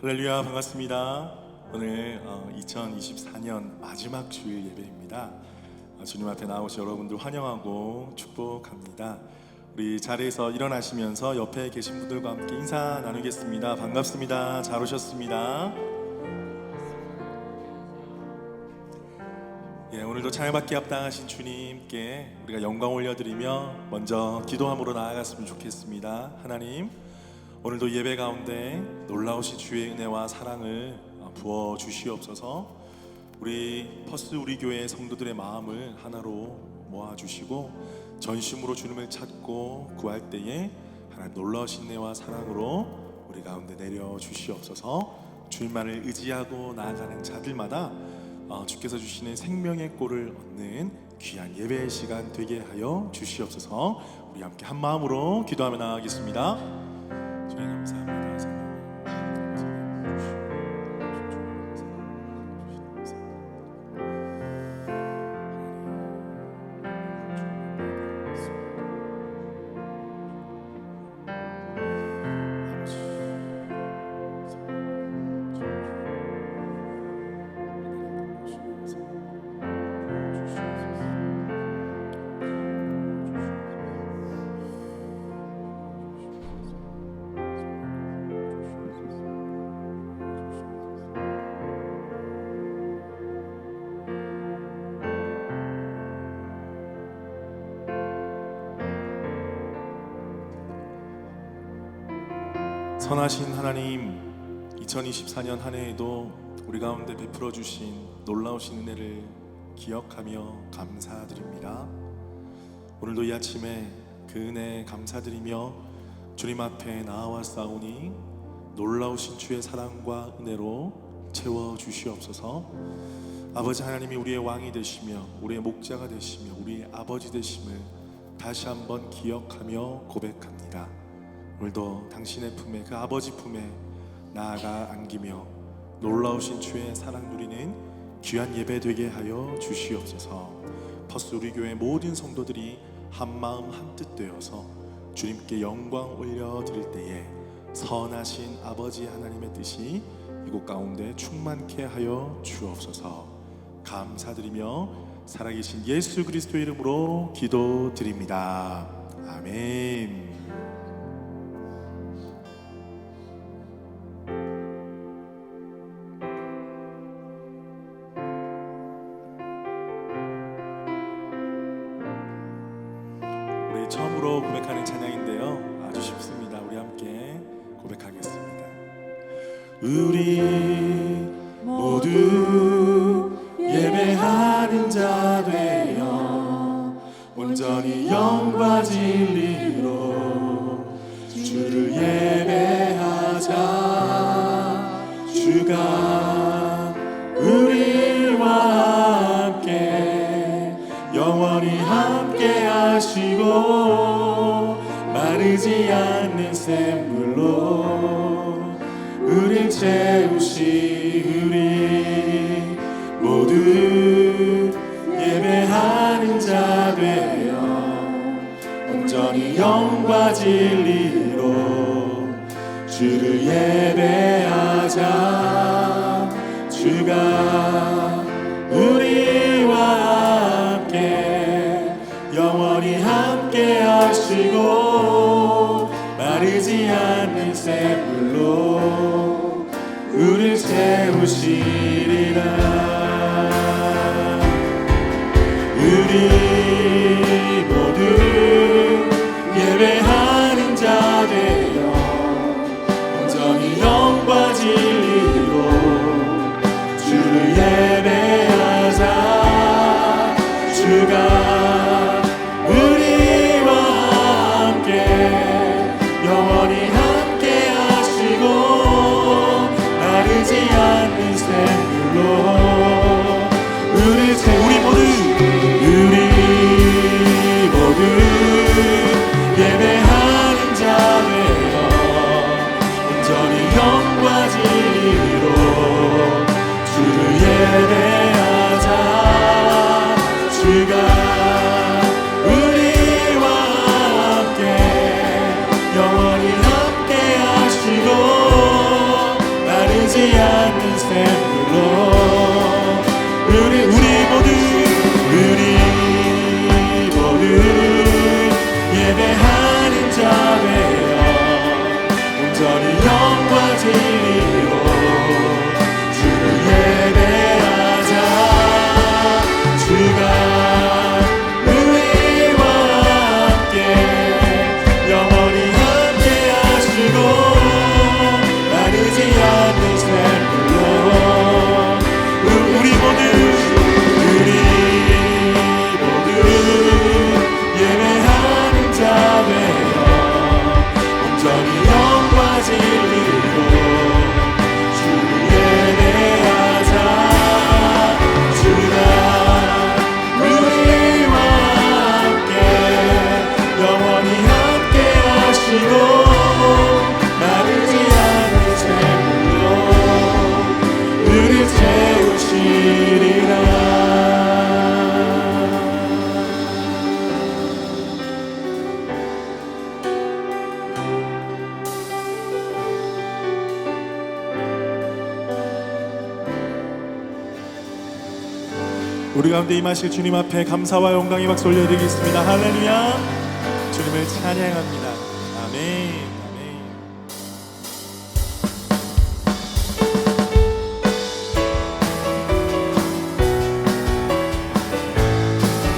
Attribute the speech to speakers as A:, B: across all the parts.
A: 할렐루야, 반갑습니다. 오늘 2024년 마지막 주일 예배입니다. 주님 앞에 나오신 여러분들 환영하고 축복합니다. 우리 자리에서 일어나시면서 옆에 계신 분들과 함께 인사 나누겠습니다. 반갑습니다. 잘 오셨습니다. 오늘도 찬양받기에 합당하신 주님께 우리가 영광 올려드리며 먼저 기도함으로 나아갔으면 좋겠습니다. 하나님, 오늘도 예배 가운데 놀라우신 주의 은혜와 사랑을 부어 주시옵소서. 우리 퍼스 우리 교회 성도들의 마음을 하나로 모아주시고 전심으로 주님을 찾고 구할 때에 하나님 놀라우신 은혜와 사랑으로 우리 가운데 내려 주시옵소서. 주님만을 의지하고 나아가는 자들마다 주께서 주시는 생명의 꼴을 얻는 귀한 예배의 시간 되게 하여 주시옵소서. 우리 함께 한 마음으로 기도하며 나아가겠습니다. 주님 감사합니다. 선하신 하나님, 2024년 한 해에도 우리 가운데 베풀어 주신 놀라우신 은혜를 기억하며 감사드립니다. 오늘도 이 아침에 그 은혜에 감사드리며 주님 앞에 나아왔사오니 놀라우신 주의 사랑과 은혜로 채워 주시옵소서. 아버지 하나님이 우리의 왕이 되시며 우리의 목자가 되시며 우리의 아버지 되심을 다시 한번 기억하며 고백합니다. 오늘도 당신의 품에, 그 아버지 품에 나아가 안기며 놀라우신 주의 사랑 누리는 귀한 예배 되게 하여 주시옵소서. 퍼스 우리 교회 모든 성도들이 한마음 한뜻 되어서 주님께 영광 올려드릴 때에 선하신 아버지 하나님의 뜻이 이곳 가운데 충만케 하여 주옵소서. 감사드리며 살아계신 예수 그리스도의 이름으로 기도드립니다. 아멘. 처음으로 고백하는 찬양인데요, 아주 쉽습니다. 우리 함께 고백하겠습니다. 우리 모두 예배하는 자 되어 온전히 영과 진리로 주를 예배하자. 주가 우리와 함께 영원히 함께 하시고 마르지 않는 샘물로 우릴 채우시으리. 모두 예배하는 자 되어 온전히 영과 진리로 주를 예배하자. 주가 우리와 함께 영원히 함께 하시고 마르지 않는 샘물로 우릴 채우시리라. 우리 모두 예배하는 자 되어 온전히 영과 진리로 주를 예배하자. 주가 우리와 함께 영원히 함께 하시고 마르지 않는 샘물로 우리 모두 영과 진리로 주를 예배하자. 주가 우리와 함께 영원히 함께 하시고 마르지 않는 샘물로 우리 모두 예배하는 자 되어 온전히 영과 진리로 주를 예배하자. 주가 우리와 함께 영원히 함께 하시고 마르지 않는 샘물로 우리 채우시리라. 우리 가운데 임하실 주님 앞에 감사와 영광의 박수 올려드리겠습니다. 할렐루야. 주님을 찬양합니다. 아멘. 아멘.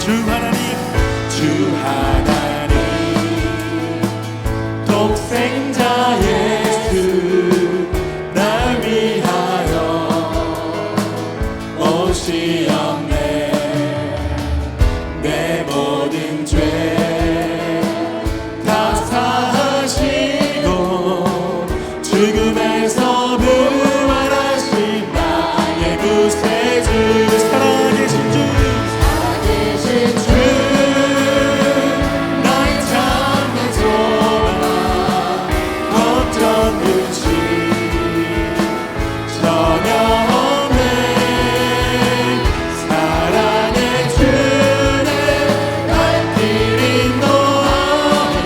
A: 주 하나님 독생자 예수 날 위하여 오시옵네. 내 모든 죄 다 사하시고 죽음에서 부활하신 나의 구세주 살아계신 주 나의 참된 소망 걱정 근심 전혀 없네. 사랑의 주는 날 길이 노하니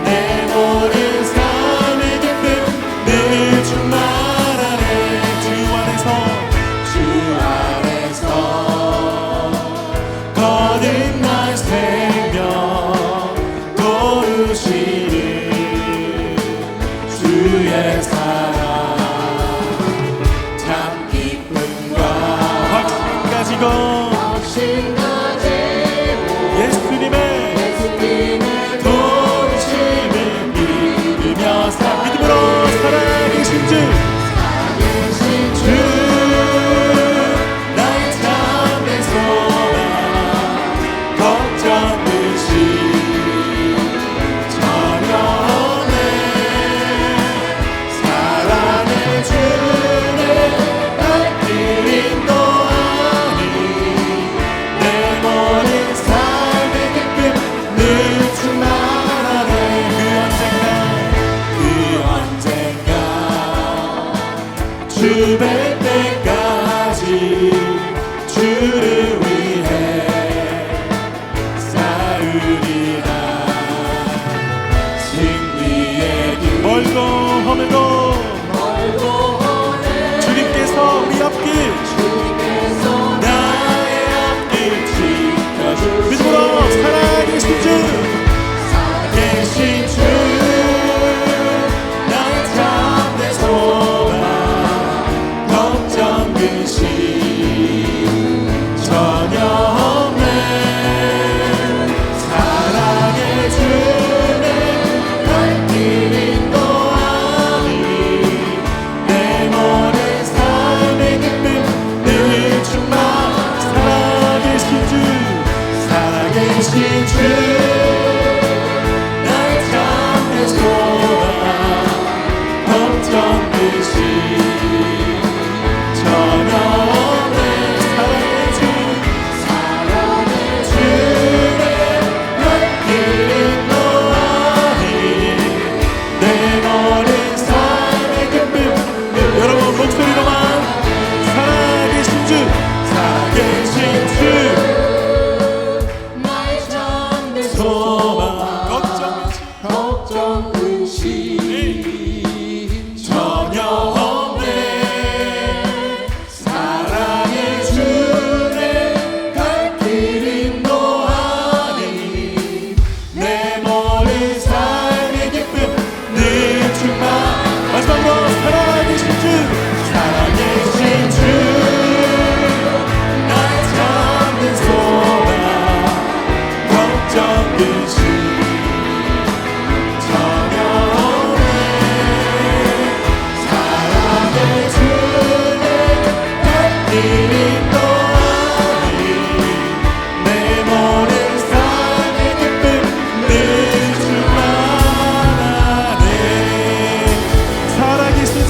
A: 내 모든 삶의 기쁨 늘 충만하네. 주 안에서 거듭난 생명 거두시는 주의 사랑 참 기쁨과 확신 가지고 예수님의 도우심을 믿음으로 살아계신 주 나의 참된 소망 걱정 근심 전혀 없네. 사랑의 주는 날 길이 노하니 내 모든 삶의 기쁨 늘 충만하네. 그 언젠가 주 뵐 때까지 주를 위해 싸우리라. 승리의 길 멀고 험해도 주님께서 우리 앞길 나의 앞길 지켜주 믿음으로 살아계신 주 나의 참된 소망 걱정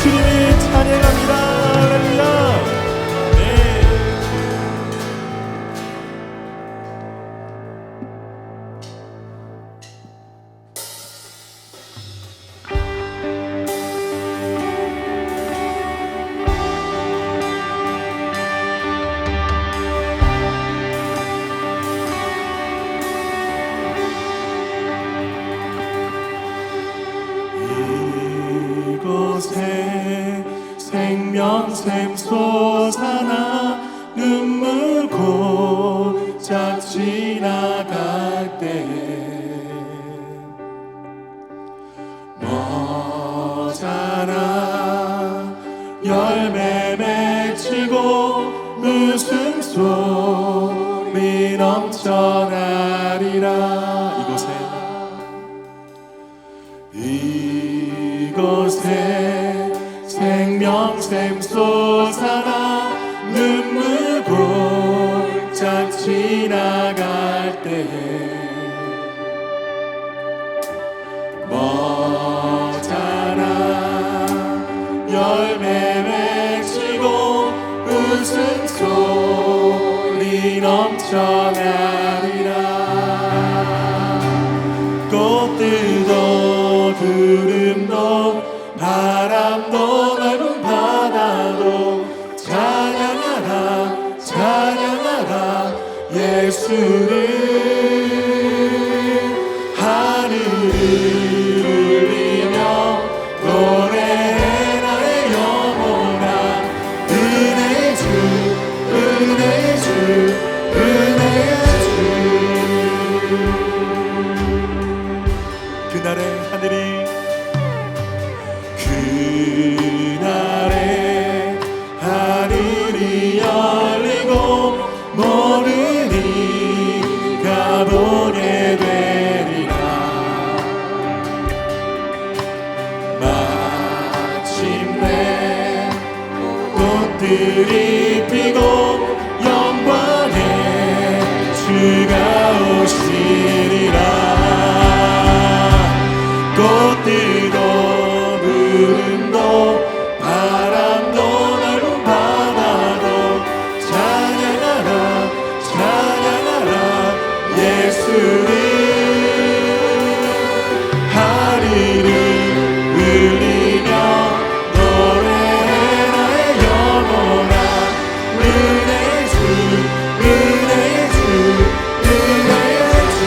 A: 주님을 찬양합니다. 할렐루야. 네. 이곳에 생명샘 솟아나 눈물 곧잘 지나갈 때에 모자라 열매 맺히고 웃음소리 넘쳐나리라. 이곳에 생명샘 솟아나 눈물 곧잘 지나갈 때에 모자라 열매 맺히고 웃음소리 넘쳐나리라. 꽃들도 구름도 바람도 넓은 바다도 찬양하라 찬양하라 예수를. 하늘을 울리며 노래해 나의 영혼아. 은혜의 주 은혜의 주 은혜의 주. 그날의 하늘이 열리고 모든 이가 보게 되리라. 마침내 꽃들이 피고 영광의 주가 오시리라. 꽃들도 구름도 바람도 넓은 바다도 찬양하라 찬양하라 예수를. 하늘을 울리며 노래해 나의 영혼아. 은혜의 주 은혜의 주 은혜의 주.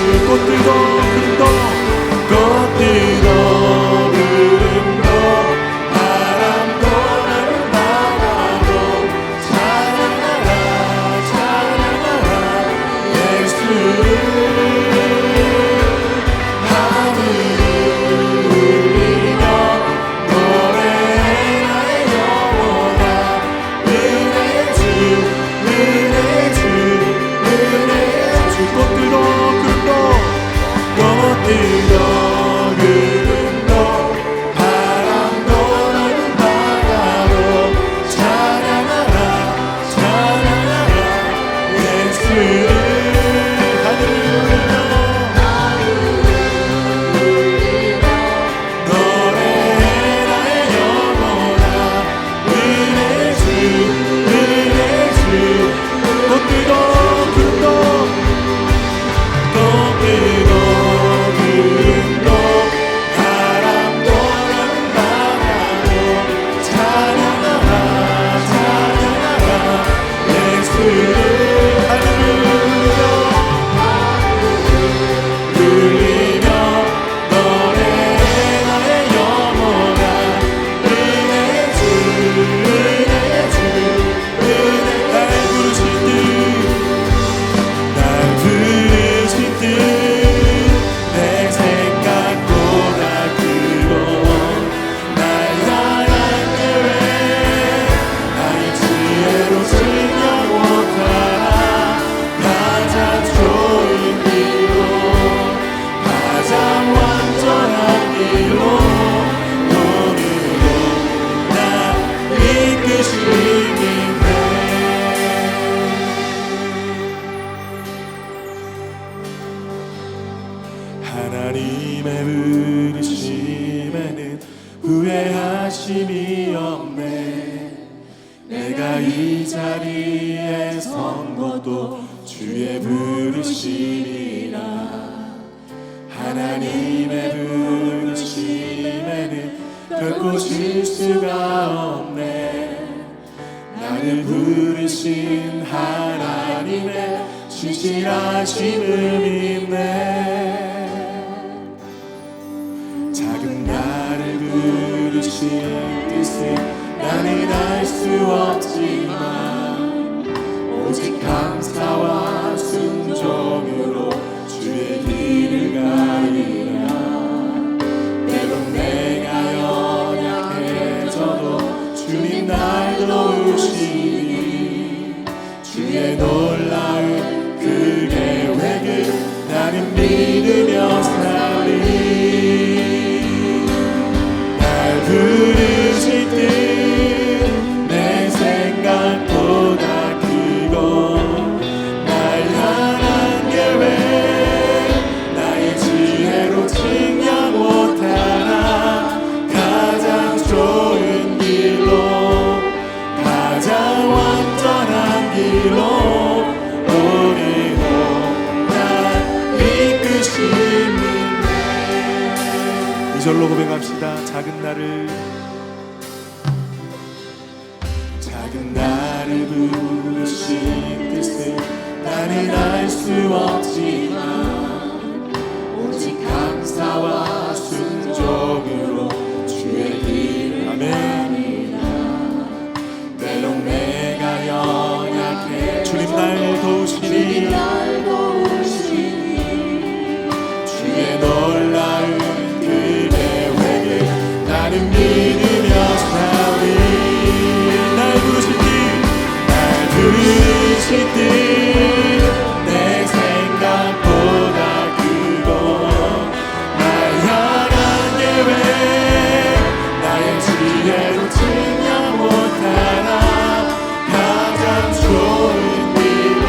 A: 것이 없네. 내가 이 자리에 선 것도 주의 부르심이라. 하나님의 부르심에는 결코 실수가 없네. 나를 부르신 하나님의 신실하심을 믿네. 작은 나를 부르신 뜻은 나는 알 수 없지만 오직 감사와 순종으로 주의 길을 가리라. 때론 내가 연약해져도 주님 날 도우시니 주의 놀라운 그 계획을 나는 믿으며 살리. 날 부르실 때 내 생각보다 크고 날 향한 계획 나의 지혜로 측량 못하나 가장 좋은 길로 가장 완전한 길로 오늘도 날 이끄시네. 이절로 고백합시다. 작은 나를 부르신 뜻을 나는 알 수 없지만 오직 감사와 순종으로 주의 길을 가리라. 때론 내가 연약해 주님 날 도우시니 주의 놀라운 그 계획을 나는 믿으며 살리. 부르실 듯 내 생각보다 크고 날 향한 계획 나의 지혜로 측량 못하나 가장 좋은 길로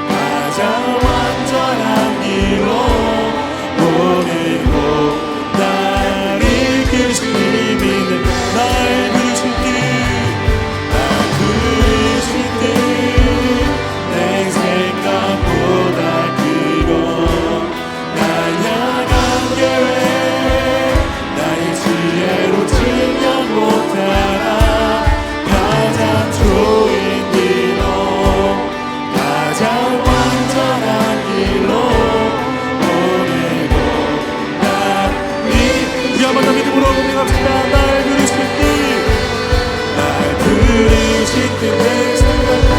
A: 가장 완전한 길로 오늘도 날 이끄시는 날 부르실 듯 내 생각보다 크고 날 향한 계획 나의 지혜로 측량 못하나 가장 좋은 길로 가장 완전한 길로 오늘도 날 우리 한번 더 믿음으로 고백합시다. 날 부르실 때 날 부르실 때 내 생각보다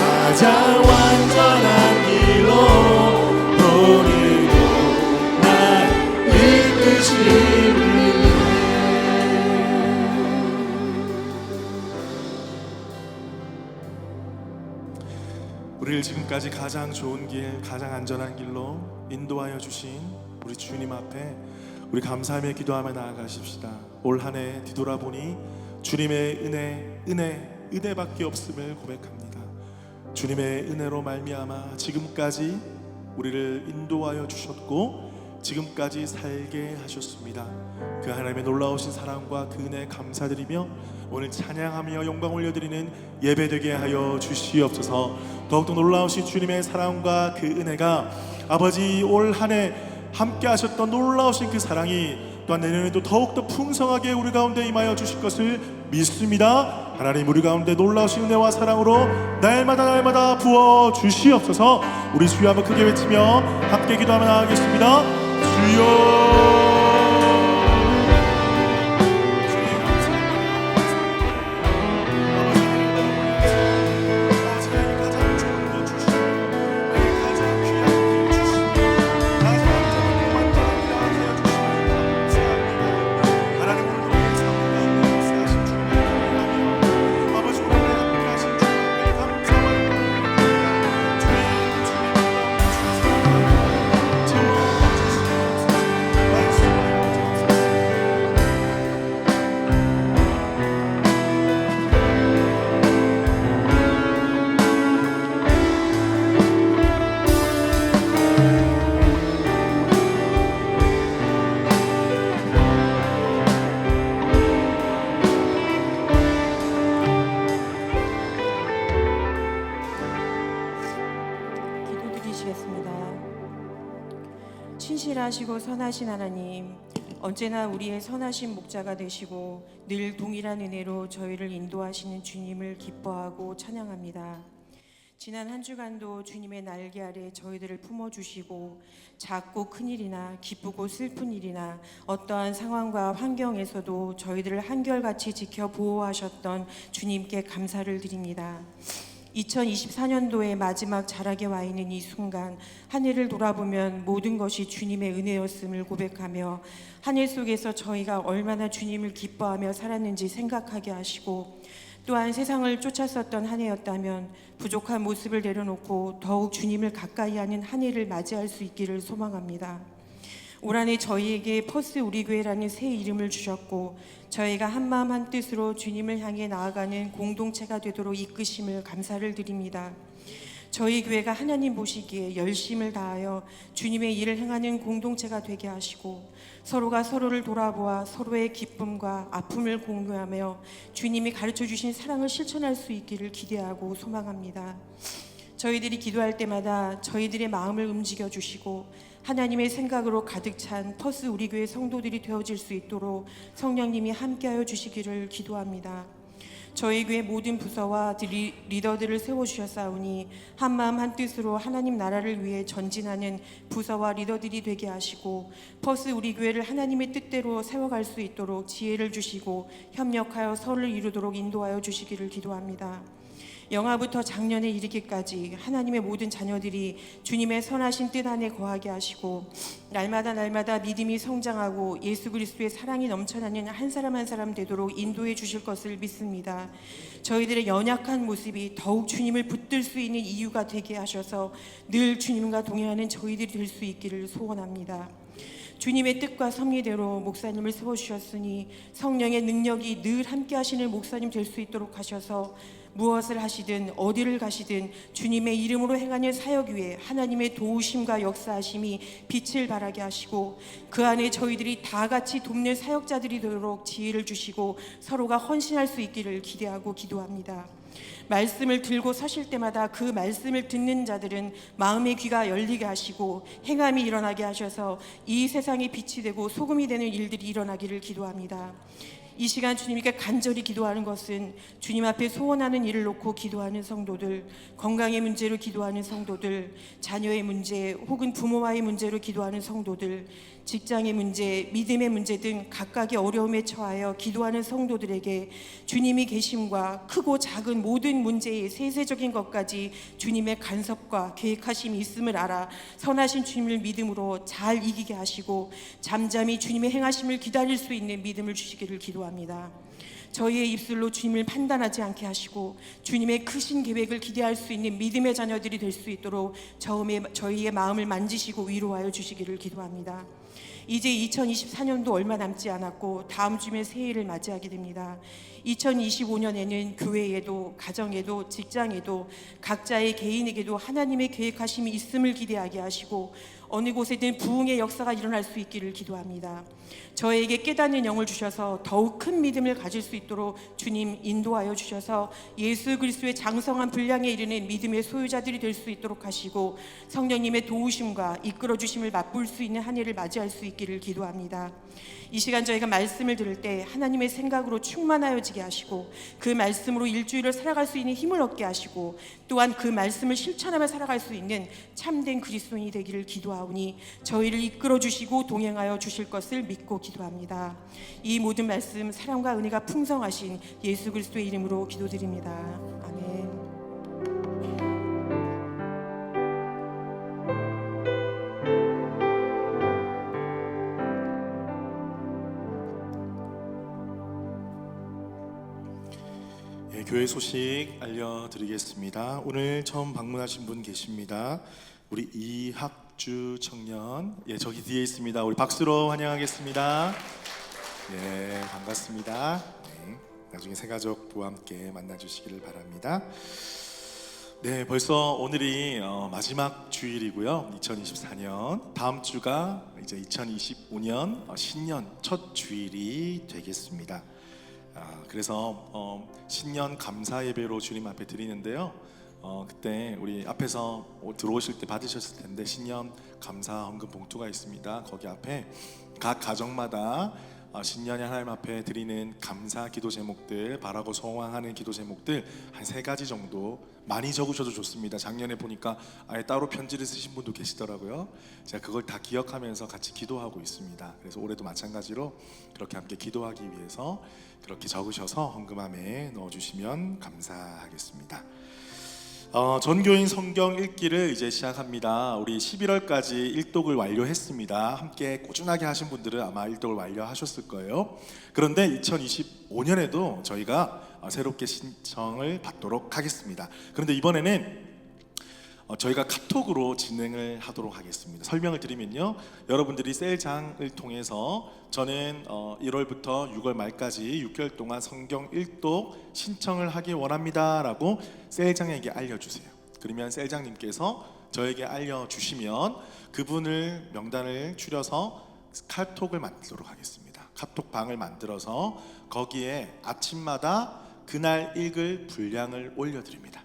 A: 가장 완전한 길로 오늘도 날 이끄시니. 우리를 지금까지 가장 좋은 길, 가장 안전한 길로 인도하여 주신 우리 주님 앞에 우리 감사하며 기도하며 나아가십시다. 올 한 해 뒤돌아보니 주님의 은혜밖에 없음을 고백합니다. 주님의 은혜로 말미암아 지금까지 우리를 인도하여 주셨고 지금까지 살게 하셨습니다. 그 하나님의 놀라우신 사랑과 그 은혜 감사드리며 오늘 찬양하며 영광 올려드리는 예배되게 하여 주시옵소서. 더욱더 놀라우신 주님의 사랑과 그 은혜가 아버지 올 한 해 함께 하셨던 놀라우신 그 사랑이 또한 내년에도 더욱더 풍성하게 우리 가운데 임하여 주실 것을 믿습니다. 하나님 우리 가운데 놀라우신 은혜와 사랑으로 날마다 부어 주시옵소서. 우리 주여 한번 크게 외치며 함께 기도하며 나아가겠습니다. 주여
B: 신실하시고 선하신 하나님, 언제나 우리의 선하신 목자가 되시고 늘 동일한 은혜로 저희를 인도하시는 주님을 기뻐하고 찬양합니다. 지난 한 주간도 주님의 날개 아래 저희들을 품어주시고 작고 큰 일이나 기쁘고 슬픈 일이나 어떠한 상황과 환경에서도 저희들을 한결같이 지켜 보호하셨던 주님께 감사를 드립니다. 2024년도의 마지막 자락에 와 있는 이 순간, 한 해를 돌아보면 모든 것이 주님의 은혜였음을 고백하며 한 해 속에서 저희가 얼마나 주님을 기뻐하며 살았는지 생각하게 하시고, 또한 세상을 쫓았었던 한 해였다면 부족한 모습을 내려놓고 더욱 주님을 가까이 하는 한 해를 맞이할 수 있기를 소망합니다. 올 한 해 저희에게 퍼스 우리 교회라는 새 이름을 주셨고, 저희가 한마음 한뜻으로 주님을 향해 나아가는 공동체가 되도록 이끄심을 감사를 드립니다. 저희 교회가 하나님 보시기에 열심을 다하여 주님의 일을 행하는 공동체가 되게 하시고, 서로가 서로를 돌아보아 서로의 기쁨과 아픔을 공유하며 주님이 가르쳐 주신 사랑을 실천할 수 있기를 기대하고 소망합니다. 저희들이 기도할 때마다 저희들의 마음을 움직여 주시고 하나님의 생각으로 가득 찬 퍼스 우리 교회 성도들이 되어질 수 있도록 성령님이 함께하여 주시기를 기도합니다. 저희 교회 모든 부서와 리더들을 세워주셨사오니 한마음 한뜻으로 하나님 나라를 위해 전진하는 부서와 리더들이 되게 하시고, 퍼스 우리 교회를 하나님의 뜻대로 세워갈 수 있도록 지혜를 주시고 협력하여 선을 이루도록 인도하여 주시기를 기도합니다. 영아부터 작년에 이르기까지 하나님의 모든 자녀들이 주님의 선하신 뜻 안에 거하게 하시고, 날마다 믿음이 성장하고 예수 그리스도의 사랑이 넘쳐나는 한 사람 한 사람 되도록 인도해 주실 것을 믿습니다. 저희들의 연약한 모습이 더욱 주님을 붙들 수 있는 이유가 되게 하셔서 늘 주님과 동행하는 저희들이 될 수 있기를 소원합니다. 주님의 뜻과 섭리대로 목사님을 세워주셨으니 성령의 능력이 늘 함께 하시는 목사님 될 수 있도록 하셔서 무엇을 하시든 어디를 가시든 주님의 이름으로 행하는 사역 위에 하나님의 도우심과 역사하심이 빛을 발하게 하시고, 그 안에 저희들이 다 같이 돕는 사역자들이 되도록 지혜를 주시고 서로가 헌신할 수 있기를 기대하고 기도합니다. 말씀을 들고 서실 때마다 그 말씀을 듣는 자들은 마음의 귀가 열리게 하시고 행함이 일어나게 하셔서 이 세상에 빛이 되고 소금이 되는 일들이 일어나기를 기도합니다. 이 시간 주님께 간절히 기도하는 것은 주님 앞에 소원하는 일을 놓고 기도하는 성도들, 건강의 문제로 기도하는 성도들, 자녀의 문제 혹은 부모와의 문제로 기도하는 성도들, 직장의 문제, 믿음의 문제 등 각각의 어려움에 처하여 기도하는 성도들에게 주님이 계심과 크고 작은 모든 문제의 세세적인 것까지 주님의 간섭과 계획하심이 있음을 알아 선하신 주님을 믿음으로 잘 이기게 하시고 잠잠히 주님의 행하심을 기다릴 수 있는 믿음을 주시기를 기도합니다. 저희의 입술로 주님을 판단하지 않게 하시고 주님의 크신 계획을 기대할 수 있는 믿음의 자녀들이 될 수 있도록 저희의 마음을 만지시고 위로하여 주시기를 기도합니다. 이제 2024년도 얼마 남지 않았고 다음 주면 새해를 맞이하게 됩니다. 2025년에는 교회에도 가정에도 직장에도 각자의 개인에게도 하나님의 계획하심이 있음을 기대하게 하시고 어느 곳에든 부흥의 역사가 일어날 수 있기를 기도합니다. 저에게 깨닫는 영을 주셔서 더욱 큰 믿음을 가질 수 있도록 주님 인도하여 주셔서 예수 그리스도의 장성한 분량에 이르는 믿음의 소유자들이 될 수 있도록 하시고 성령님의 도우심과 이끌어 주심을 맛볼 수 있는 한 해를 맞이할 수 있기를 기도합니다. 이 시간 저희가 말씀을 들을 때 하나님의 생각으로 충만하여지게 하시고 그 말씀으로 일주일을 살아갈 수 있는 힘을 얻게 하시고 또한 그 말씀을 실천하며 살아갈 수 있는 참된 그리스도인이 되기를 기도하오니 저희를 이끌어 주시고 동행하여 주실 것을 믿고 기도합니다. 이 모든 말씀 사랑과 은혜가 풍성하신 예수 그리스도의 이름으로 기도드립니다. 아멘.
A: 교회 소식 알려드리겠습니다. 오늘 처음 방문하신 분 계십니다. 우리 이학주 청년, 저기 뒤에 있습니다. 우리 박수로 환영하겠습니다. 반갑습니다. 나중에 새가족 부와 함께 만나주시기를 바랍니다. 벌써 오늘이 마지막 주일이고요. 2024년 다음 주가 이제 2025년 신년 첫 주일이 되겠습니다. 그래서 신년 감사 예배로 주님 앞에 드리는데요. 그때 우리 앞에서 들어오실 때 받으셨을 텐데 신년 감사 헌금 봉투가 있습니다. 거기 앞에 각 가정마다 신년에 하나님 앞에 드리는 감사 기도 제목들, 바라고 소원하는 기도 제목들 한 3가지 정도 많이 적으셔도 좋습니다. 작년에 보니까 아예 따로 편지를 쓰신 분도 계시더라고요. 제가 그걸 다 기억하면서 같이 기도하고 있습니다. 그래서 올해도 마찬가지로 그렇게 함께 기도하기 위해서 그렇게 적으셔서 헌금함에 넣어주시면 감사하겠습니다. 전교인 성경 읽기를 이제 시작합니다. 우리 11월까지 일독을 완료했습니다. 함께 꾸준하게 하신 분들은 아마 일독을 완료하셨을 거예요. 그런데 2025년에도 저희가 새롭게 신청을 받도록 하겠습니다. 그런데 이번에는 저희가 카톡으로 진행을 하도록 하겠습니다. 설명을 드리면요, 여러분들이 셀장을 통해서 저는 1월부터 6월 말까지 6개월 동안 성경 1독 신청을 하기 원합니다 라고 셀장에게 알려주세요. 그러면 셀장님께서 저에게 알려주시면 그분을 명단을 추려서 카톡을 만들도록 하겠습니다. 카톡방을 만들어서 거기에 아침마다 그날 읽을 분량을 올려드립니다.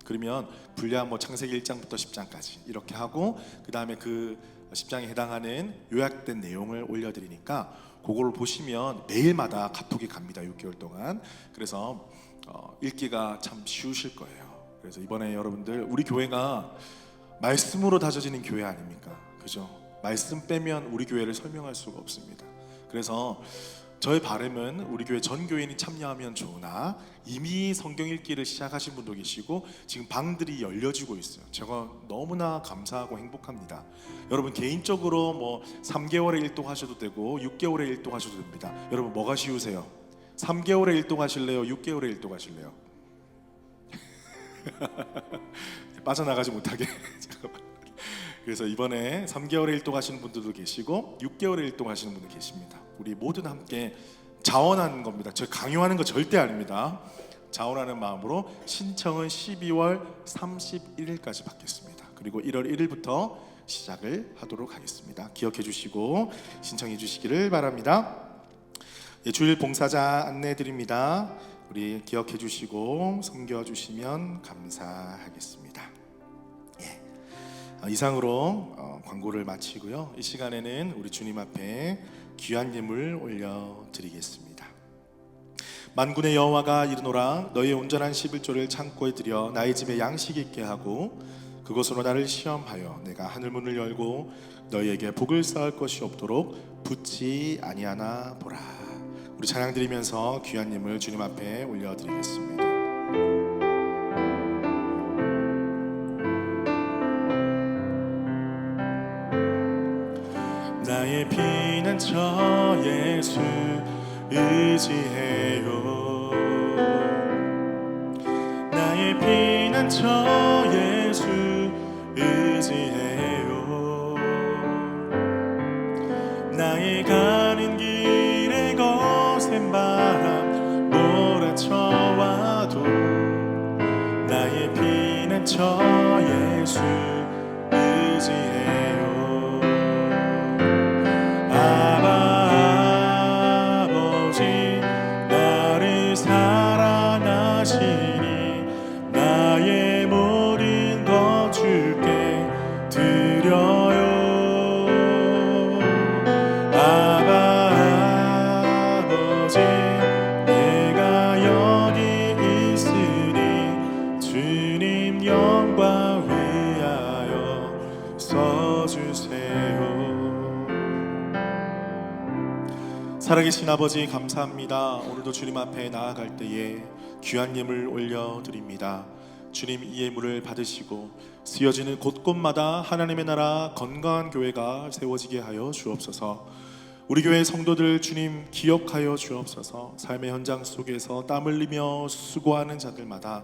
A: 그러면 분량 창세기 1장부터 10장까지 이렇게 하고 그 다음에 그 10장에 해당하는 요약된 내용을 올려드리니까 그걸 보시면 매일마다 카톡이 갑니다. 6개월 동안. 그래서 읽기가 참 쉬우실 거예요. 그래서 이번에 여러분들, 우리 교회가 말씀으로 다져지는 교회 아닙니까? 그죠? 말씀 빼면 우리 교회를 설명할 수가 없습니다. 그래서 저의 바람은 우리 교회 전 교인이 참여하면 좋으나 이미 성경 읽기를 시작하신 분도 계시고 지금 방들이 열려지고 있어요. 제가 너무나 감사하고 행복합니다. 여러분 개인적으로 3개월에 일독하셔도 되고 6개월에 일독하셔도 됩니다. 여러분 뭐가 쉬우세요? 3개월에 일독하실래요? 6개월에 일독하실래요? 빠져나가지 못하게. 그래서 이번에 3개월에 일독하시는 분들도 계시고 6개월에 일독하시는 분도 계십니다. 우리 모두 함께 자원하는 겁니다. 저 강요하는 거 절대 아닙니다. 자원하는 마음으로 신청은 12월 31일까지 받겠습니다. 그리고 1월 1일부터 시작을 하도록 하겠습니다. 기억해 주시고 신청해 주시기를 바랍니다. 주일 봉사자 안내해 드립니다. 우리 기억해 주시고 섬겨 주시면 감사하겠습니다. 이상으로 광고를 마치고요. 이 시간에는 우리 주님 앞에 귀한 예물 올려드리겠습니다. 만군의 여호와가 이르노라, 너희의 온전한 11조를 창고에 들여 나의 집에 양식 있게 하고 그것으로 나를 시험하여 내가 하늘 문을 열고 너희에게 복을 쌓을 것이 없도록 붙지 아니하나 보라. 우리 찬양 드리면서 귀한 예물 주님 앞에 올려드리겠습니다. 나의 피난처 예수 의지해요. 나의 피난처 예수 의지해요. 나의 가는 길에 거센 바람 몰아쳐와도 나의 피난처 예수 의지해요. 아버지 나를 사랑하시니 나의 모든 것 주께 드려요. 아버지 내가 여기 있으니 주님 영광 위하여 써주세요. 살아계신 아버지 감사합니다. 오늘도 주님 앞에 나아갈 때에 귀한 예물 올려드립니다. 주님, 이 예물을 받으시고 쓰여지는 곳곳마다 하나님의 나라 건강한 교회가 세워지게 하여 주옵소서. 우리 교회 성도들 주님 기억하여 주옵소서. 삶의 현장 속에서 땀 흘리며 수고하는 자들마다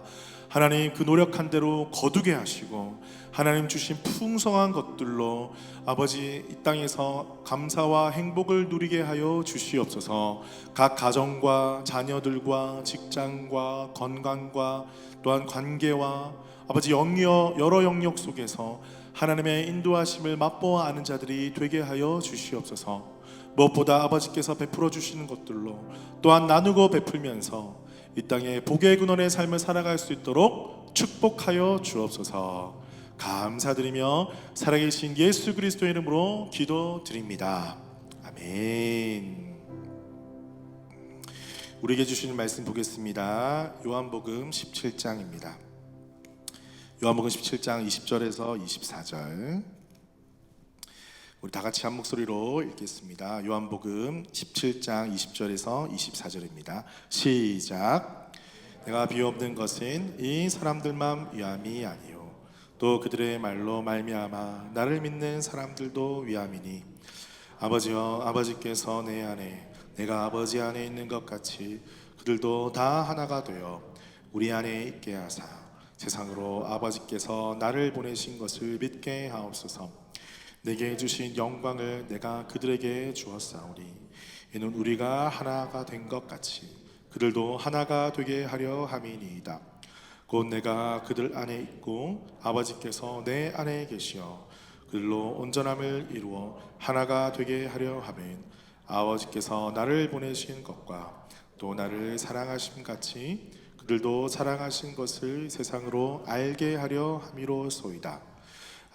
A: 하나님 그 노력한 대로 거두게 하시고 하나님 주신 풍성한 것들로 아버지 이 땅에서 감사와 행복을 누리게 하여 주시옵소서. 각 가정과 자녀들과 직장과 건강과 또한 관계와 아버지 여러 영역 속에서 하나님의 인도하심을 맛보아 아는 자들이 되게 하여 주시옵소서. 무엇보다 아버지께서 베풀어 주시는 것들로 또한 나누고 베풀면서 이 땅에 복의 근원의 삶을 살아갈 수 있도록 축복하여 주옵소서. 감사드리며 살아계신 예수 그리스도의 이름으로 기도드립니다. 아멘. 우리에게 주시는 말씀 보겠습니다. 요한복음 17장입니다. 요한복음 17장 20절에서 24절. 우리 다 같이 한 목소리로 읽겠습니다. 요한복음 17장 20절에서 24절입니다. 시작. 내가 비옵는 것은 이 사람들만 위함이 아니요 또 그들의 말로 말미암아 나를 믿는 사람들도 위함이니 아버지여 아버지께서 내 안에 내가 아버지 안에 있는 것 같이 그들도 다 하나가 되어 우리 안에 있게 하사 세상으로 아버지께서 나를 보내신 것을 믿게 하옵소서. 내게 주신 영광을 내가 그들에게 주었사오니 이는 우리가 하나가 된 것 같이 그들도 하나가 되게 하려 함이니이다. 곧 내가 그들 안에 있고 아버지께서 내 안에 계시어 그들로 온전함을 이루어 하나가 되게 하려 하면 아버지께서 나를 보내신 것과 또 나를 사랑하심 같이 그들도 사랑하신 것을 세상으로 알게 하려 함이로소이다.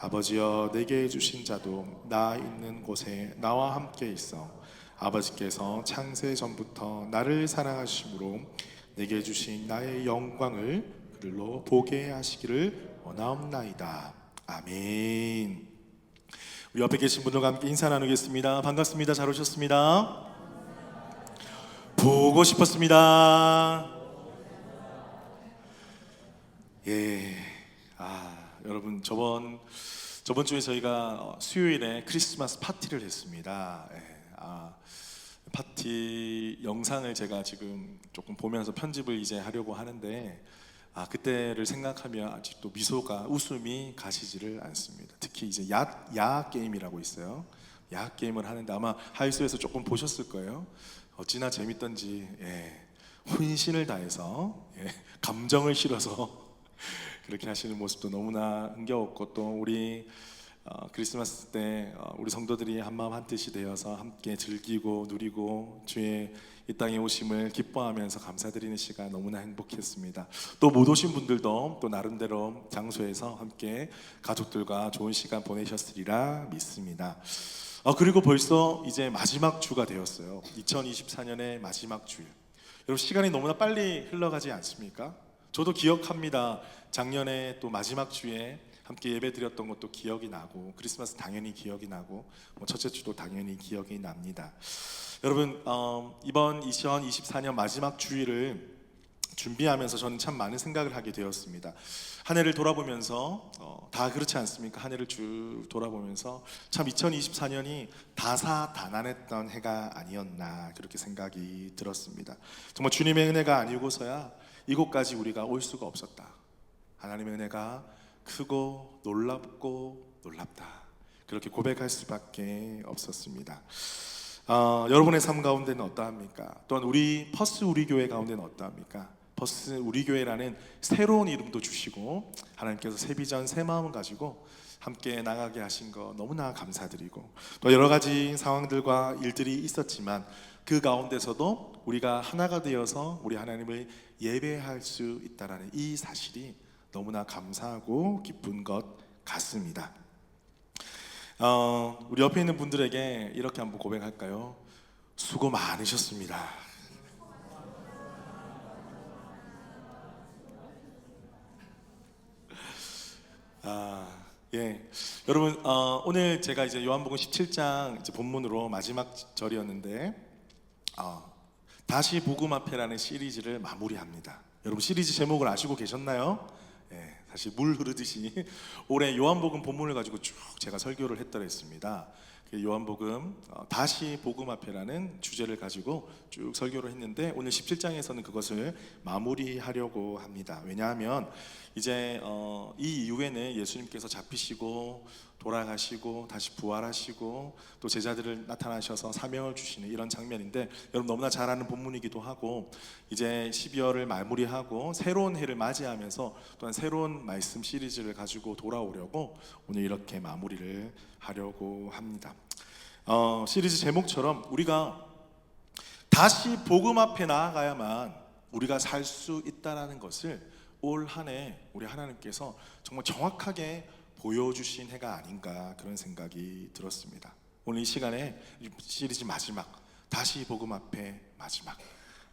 A: 아버지여 내게 주신 자도 나 있는 곳에 나와 함께 있어 아버지께서 창세 전부터 나를 사랑하심으로 내게 주신 나의 영광을 그들로 보게 하시기를 원하옵나이다. 아멘. 우리 옆에 계신 분들과 함께 인사 나누겠습니다. 반갑습니다. 잘 오셨습니다. 보고 싶었습니다. 예. 여러분 저번 주에 저희가 수요일에 크리스마스 파티를 했습니다. 파티 영상을 제가 지금 조금 보면서 편집을 이제 하려고 하는데 그때를 생각하면 아직도 미소가 웃음이 가시지를 않습니다. 특히 이제 야학 게임이라고 있어요. 야학 게임을 하는데 아마 하이스에서 조금 보셨을 거예요. 어찌나 재밌던지 혼신을 다해서 감정을 실어서 그렇게 하시는 모습도 너무나 흥겨웠고 또 우리 크리스마스 때 우리 성도들이 한마음 한뜻이 되어서 함께 즐기고 누리고 주의 이 땅에 오심을 기뻐하면서 감사드리는 시간 너무나 행복했습니다. 또 못 오신 분들도 또 나름대로 장소에서 함께 가족들과 좋은 시간 보내셨으리라 믿습니다. 그리고 벌써 이제 마지막 주가 되었어요. 2024년의 마지막 주일. 여러분 시간이 너무나 빨리 흘러가지 않습니까? 저도 기억합니다. 작년에 또 마지막 주에 함께 예배 드렸던 것도 기억이 나고 크리스마스 당연히 기억이 나고 첫째 주도 당연히 기억이 납니다. 여러분 이번 2024년 마지막 주일을 준비하면서 저는 참 많은 생각을 하게 되었습니다. 한 해를 돌아보면서 다 그렇지 않습니까? 한 해를 쭉 돌아보면서 참 2024년이 다사다난했던 해가 아니었나 그렇게 생각이 들었습니다. 정말 주님의 은혜가 아니고서야 이곳까지 우리가 올 수가 없었다. 하나님의 은혜가 크고 놀랍고 놀랍다. 그렇게 고백할 수밖에 없었습니다. 여러분의 삶 가운데는 어떠합니까? 또한 우리 퍼스 우리 교회 가운데는 어떠합니까? 퍼스 우리 교회라는 새로운 이름도 주시고 하나님께서 새 비전 새 마음을 가지고 함께 나가게 하신 거 너무나 감사드리고 또 여러 가지 상황들과 일들이 있었지만 그 가운데서도 우리가 하나가 되어서 우리 하나님을 예배할 수 있다는 이 사실이 너무나 감사하고 기쁜 것 같습니다. 우리 옆에 있는 분들에게 이렇게 한번 고백할까요? 수고 많으셨습니다. 여러분 오늘 제가 이제 요한복음 17장 이제 본문으로 마지막 절이었는데 다시 복음 앞에라는 시리즈를 마무리합니다. 여러분 시리즈 제목을 아시고 계셨나요? 사실 물 흐르듯이 올해 요한복음 본문을 가지고 쭉 제가 설교를 했더랬습니다. 요한복음 다시 복음 앞에라는 주제를 가지고 쭉 설교를 했는데 오늘 17장에서는 그것을 마무리하려고 합니다. 왜냐하면 이제 이 이후에는 예수님께서 잡히시고 돌아가시고 다시 부활하시고 또 제자들을 나타나셔서 사명을 주시는 이런 장면인데 여러분 너무나 잘 아는 본문이기도 하고 이제 12월을 마무리하고 새로운 해를 맞이하면서 또한 새로운 말씀 시리즈를 가지고 돌아오려고 오늘 이렇게 마무리를 하려고 합니다. 시리즈 제목처럼 우리가 다시 복음 앞에 나아가야만 우리가 살 수 있다라는 것을 올 한 해 우리 하나님께서 정말 정확하게 보여주신 해가 아닌가 그런 생각이 들었습니다. 오늘 이 시간에 시리즈 마지막, 다시 복음 앞에 마지막,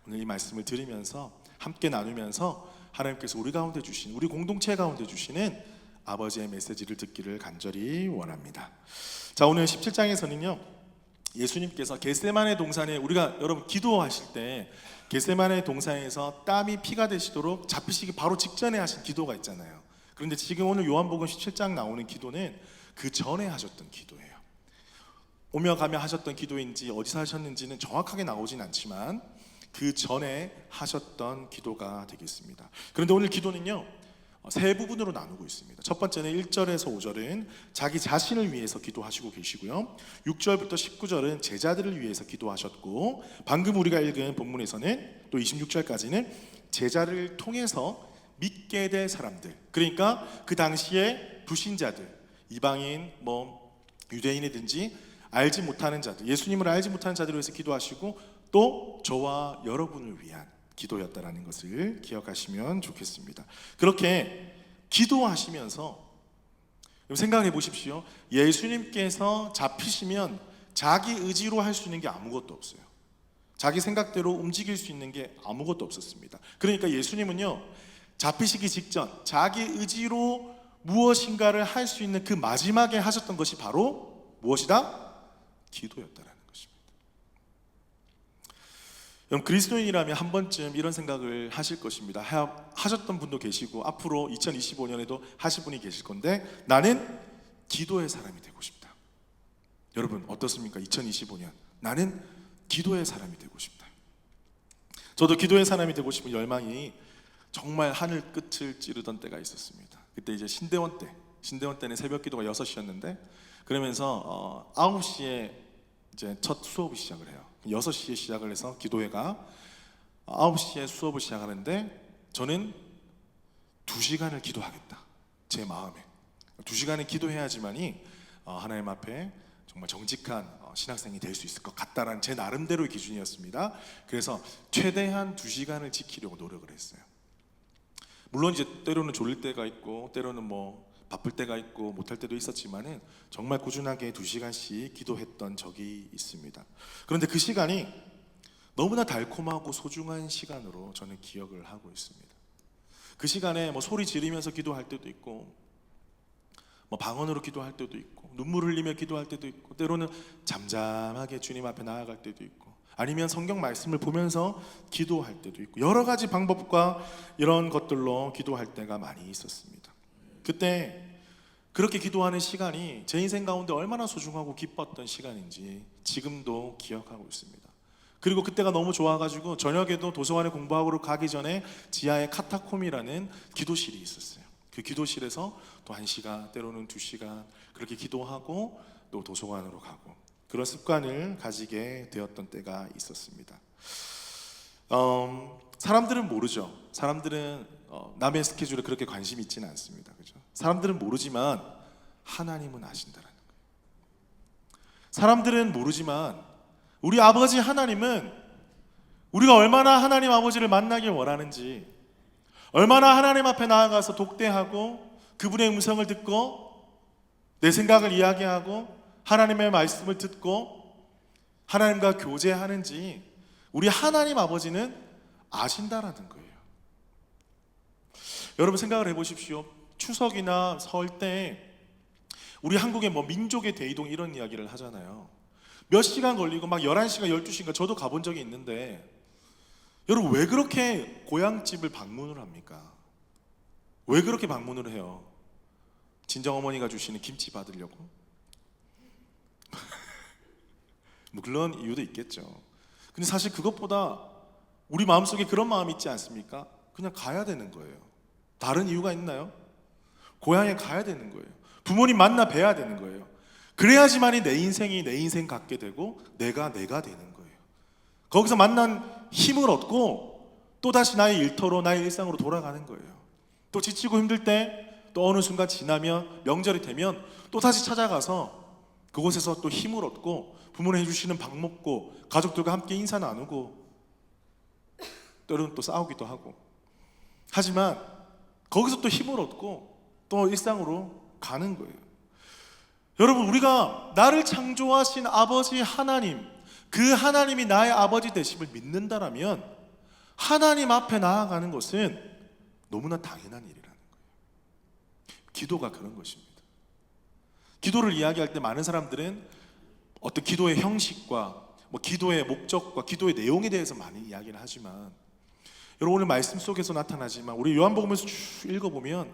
A: 오늘 이 말씀을 들으면서 함께 나누면서 하나님께서 우리 가운데 주신, 우리 공동체 가운데 주시는 아버지의 메시지를 듣기를 간절히 원합니다. 자, 오늘 17장에서는요 예수님께서 겟세마네 동산에, 우리가 여러분 기도하실 때 겟세마네 동산에서 땀이 피가 되시도록 잡히시기 바로 직전에 하신 기도가 있잖아요. 그런데 지금 오늘 요한복음 17장 나오는 기도는 그 전에 하셨던 기도예요. 오며 가며 하셨던 기도인지 어디서 하셨는지는 정확하게 나오진 않지만 그 전에 하셨던 기도가 되겠습니다. 그런데 오늘 기도는요 세 부분으로 나누고 있습니다. 첫 번째는 1절에서 5절은 자기 자신을 위해서 기도하시고 계시고요, 6절부터 19절은 제자들을 위해서 기도하셨고, 방금 우리가 읽은 본문에서는 또 26절까지는 제자를 통해서 믿게 될 사람들, 그러니까 그 당시에 불신자들, 이방인, 유대인이든지 알지 못하는 자들, 예수님을 알지 못하는 자들을 위해서 기도하시고, 또 저와 여러분을 위한 기도였다라는 것을 기억하시면 좋겠습니다. 그렇게 기도하시면서 생각해 보십시오. 예수님께서 잡히시면 자기 의지로 할 수 있는 게 아무것도 없어요. 자기 생각대로 움직일 수 있는 게 아무것도 없었습니다. 그러니까 예수님은요 잡히시기 직전 자기 의지로 무엇인가를 할 수 있는 그 마지막에 하셨던 것이 바로 무엇이다? 기도였다라는 것입니다. 여러분, 그리스도인이라면 한 번쯤 이런 생각을 하실 것입니다. 하셨던 분도 계시고 앞으로 2025년에도 하실 분이 계실 건데, 나는 기도의 사람이 되고 싶다. 여러분 어떻습니까? 2025년 나는 기도의 사람이 되고 싶다. 저도 기도의 사람이 되고 싶은 열망이 정말 하늘 끝을 찌르던 때가 있었습니다. 그때 이제 신대원 때는 새벽 기도가 6시였는데 그러면서 9시에 이제 첫 수업을 시작을 해요. 6시에 시작을 해서 기도회가 9시에 수업을 시작하는데 저는 2시간을 기도하겠다. 제 마음에 2시간을 기도해야지만이 하나님 앞에 정말 정직한 신학생이 될 수 있을 것 같다라는 제 나름대로의 기준이었습니다. 그래서 최대한 2시간을 지키려고 노력을 했어요. 물론 이제 때로는 졸릴 때가 있고 때로는 바쁠 때가 있고 못할 때도 있었지만은 정말 꾸준하게 2시간씩 기도했던 적이 있습니다. 그런데 그 시간이 너무나 달콤하고 소중한 시간으로 저는 기억을 하고 있습니다. 그 시간에 소리 지르면서 기도할 때도 있고 방언으로 기도할 때도 있고 눈물 흘리며 기도할 때도 있고 때로는 잠잠하게 주님 앞에 나아갈 때도 있고 아니면 성경 말씀을 보면서 기도할 때도 있고 여러 가지 방법과 이런 것들로 기도할 때가 많이 있었습니다. 그때 그렇게 기도하는 시간이 제 인생 가운데 얼마나 소중하고 기뻤던 시간인지 지금도 기억하고 있습니다. 그리고 그때가 너무 좋아가지고 저녁에도 도서관에 공부하러 가기 전에 지하에 카타콤이라는 기도실이 있었어요. 그 기도실에서 또 1시간 때로는 2시간 그렇게 기도하고 또 도서관으로 가고 그런 습관을 가지게 되었던 때가 있었습니다. 사람들은 모르죠. 사람들은 남의 스케줄에 그렇게 관심이 있지는 않습니다. 그렇죠? 사람들은 모르지만 하나님은 아신다라는 거예요. 사람들은 모르지만 우리 아버지 하나님은 우리가 얼마나 하나님 아버지를 만나길 원하는지, 얼마나 하나님 앞에 나아가서 독대하고 그분의 음성을 듣고 내 생각을 이야기하고 하나님의 말씀을 듣고 하나님과 교제하는지 우리 하나님 아버지는 아신다라는 거예요. 여러분 생각을 해보십시오. 추석이나 설 때 우리 한국의 민족의 대이동 이런 이야기를 하잖아요. 몇 시간 걸리고 11시간 12시간 저도 가본 적이 있는데 여러분 왜 그렇게 고향집을 방문을 합니까? 왜 그렇게 방문을 해요? 친정어머니가 주시는 김치 받으려고? 그런 이유도 있겠죠. 근데 사실 그것보다 우리 마음속에 그런 마음이 있지 않습니까? 그냥 가야 되는 거예요. 다른 이유가 있나요? 고향에 가야 되는 거예요. 부모님 만나 뵈야 되는 거예요. 그래야지만이 내 인생이 내 인생 같게 되고 내가 되는 거예요. 거기서 만난 힘을 얻고 또다시 나의 일터로 나의 일상으로 돌아가는 거예요. 또 지치고 힘들 때 또 어느 순간 지나면 명절이 되면 또 다시 찾아가서 그곳에서 또 힘을 얻고 부모님 해주시는 밥 먹고 가족들과 함께 인사 나누고 때로는 또 싸우기도 하고. 하지만 거기서 또 힘을 얻고 또 일상으로 가는 거예요. 여러분, 우리가 나를 창조하신 아버지 하나님, 그 하나님이 나의 아버지 되심을 믿는다라면 하나님 앞에 나아가는 것은 너무나 당연한 일이라는 거예요. 기도가 그런 것입니다. 기도를 이야기할 때 많은 사람들은 어떤 기도의 형식과 기도의 목적과 기도의 내용에 대해서 많이 이야기를 하지만, 여러분 오늘 말씀 속에서 나타나지만 우리 요한복음에서 쭉 읽어보면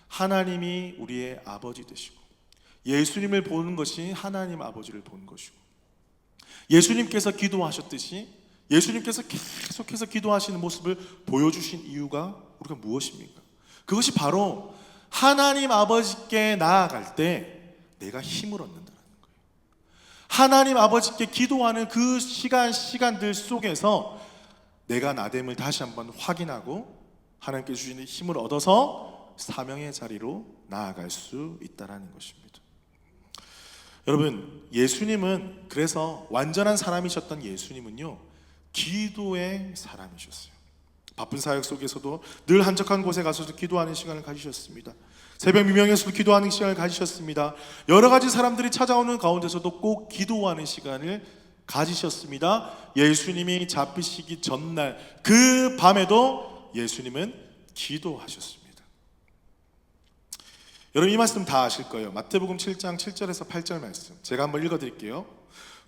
A: 하나님이 우리의 아버지 되시고 예수님을 보는 것이 하나님 아버지를 보는 것이고, 예수님께서 기도하셨듯이 예수님께서 계속해서 기도하시는 모습을 보여주신 이유가 우리가 무엇입니까? 그것이 바로 하나님 아버지께 나아갈 때 내가 힘을 얻는다는 거예요. 하나님 아버지께 기도하는 그 시간들 속에서 내가 나됨을 다시 한번 확인하고 하나님께 주시는 힘을 얻어서 사명의 자리로 나아갈 수 있다는 것입니다. 여러분, 예수님은, 그래서 완전한 사람이셨던 예수님은요, 기도의 사람이셨어요. 바쁜 사역 속에서도 늘 한적한 곳에 가서도 기도하는 시간을 가지셨습니다. 새벽 미명에서도 기도하는 시간을 가지셨습니다. 여러 가지 사람들이 찾아오는 가운데서도 꼭 기도하는 시간을 가지셨습니다. 예수님이 잡히시기 전날 그 밤에도 예수님은 기도하셨습니다. 여러분, 이 말씀 다 아실 거예요. 마태복음 7장 7절에서 8절 말씀 제가 한번 읽어드릴게요.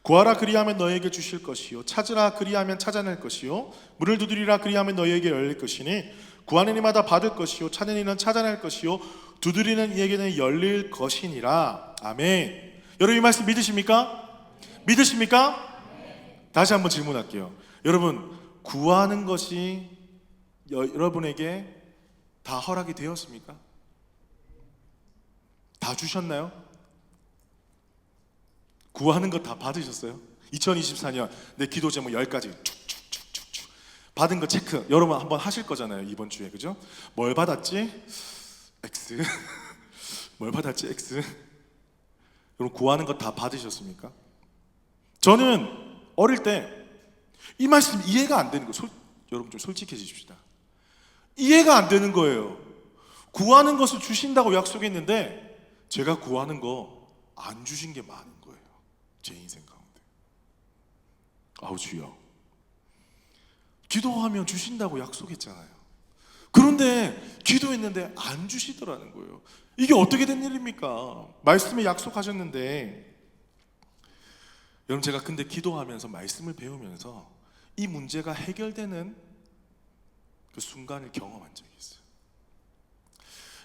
A: 구하라 그리하면 너에게 주실 것이요, 찾으라 그리하면 찾아낼 것이요, 문을 두드리라 그리하면 너에게 열릴 것이니 구하는 이마다 받을 것이요, 찾는 이는 찾아낼 것이요, 두드리는 이에게는 열릴 것이니라. 아멘. 여러분, 이 말씀 믿으십니까? 믿으십니까? 다시 한번 질문할게요. 여러분, 구하는 것이 여러분에게 다 허락이 되었습니까? 다 주셨나요? 구하는 거 다 받으셨어요? 2024년 내 기도 제목 10가지 축축축축축 받은 거 체크. 여러분 한번 하실 거잖아요, 이번 주에. 그죠? 뭘 받았지? X. 뭘 받았지? X. 여러분, 구하는 거 다 받으셨습니까? 저는 어릴 때 이 말씀 이해가 안 되는 거예요. 여러분 좀 솔직해지십시다. 이해가 안 되는 거예요. 구하는 것을 주신다고 약속했는데 제가 구하는 거 안 주신 게 많은 거예요, 제 인생 가운데. 아우 주여, 기도하면 주신다고 약속했잖아요. 그런데 기도했는데 안 주시더라는 거예요. 이게 어떻게 된 일입니까? 말씀에 약속하셨는데. 여러분, 제가 근데 기도하면서 말씀을 배우면서 이 문제가 해결되는 그 순간을 경험한 적이 있어요.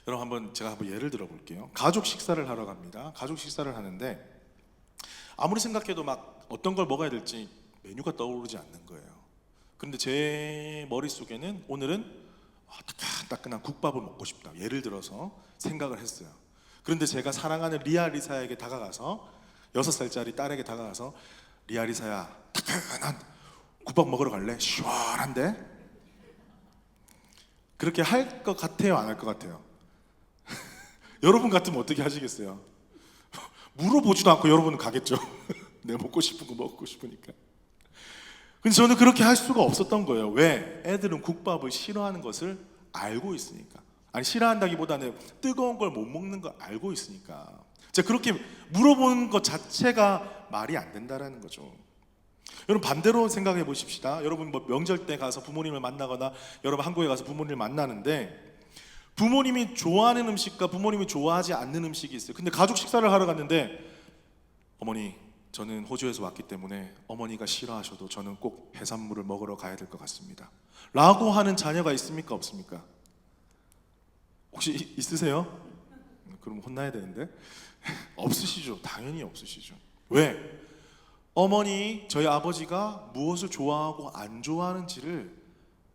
A: 여러분, 제가 한번 예를 들어 볼게요. 가족 식사를 하러 갑니다. 가족 식사를 하는데 아무리 생각해도 막 어떤 걸 먹어야 될지 메뉴가 떠오르지 않는 거예요. 그런데 제 머릿속에는 오늘은 따끈따끈한 국밥을 먹고 싶다, 예를 들어서 생각을 했어요. 그런데 제가 사랑하는 리사에게 다가가서, 6살짜리 딸에게 다가가서, 리사야, 따끈한 국밥 먹으러 갈래? 시원한데? 그렇게 할 것 같아요, 안 할 것 같아요? 여러분 같으면 어떻게 하시겠어요? 물어보지도 않고 여러분은 가겠죠. 내가 먹고 싶은 거 먹고 싶으니까. 근데 저는 그렇게 할 수가 없었던 거예요. 왜? 애들은 국밥을 싫어하는 것을 알고 있으니까. 아니, 싫어한다기보다는 뜨거운 걸 못 먹는 걸 알고 있으니까. 제가 그렇게 물어보는 것 자체가 말이 안 된다라는 거죠. 여러분, 반대로 생각해 보십시다. 여러분 명절 때 가서 부모님을 만나거나, 여러분 한국에 가서 부모님을 만나는데 부모님이 좋아하는 음식과 부모님이 좋아하지 않는 음식이 있어요. 근데 가족 식사를 하러 갔는데, 어머니, 저는 호주에서 왔기 때문에 어머니가 싫어하셔도 저는 꼭 해산물을 먹으러 가야 될 것 같습니다 라고 하는 자녀가 있습니까? 없습니까? 혹시 있으세요? 그럼 혼나야 되는데. 없으시죠? 당연히 없으시죠. 왜? 어머니, 저희 아버지가 무엇을 좋아하고 안 좋아하는지를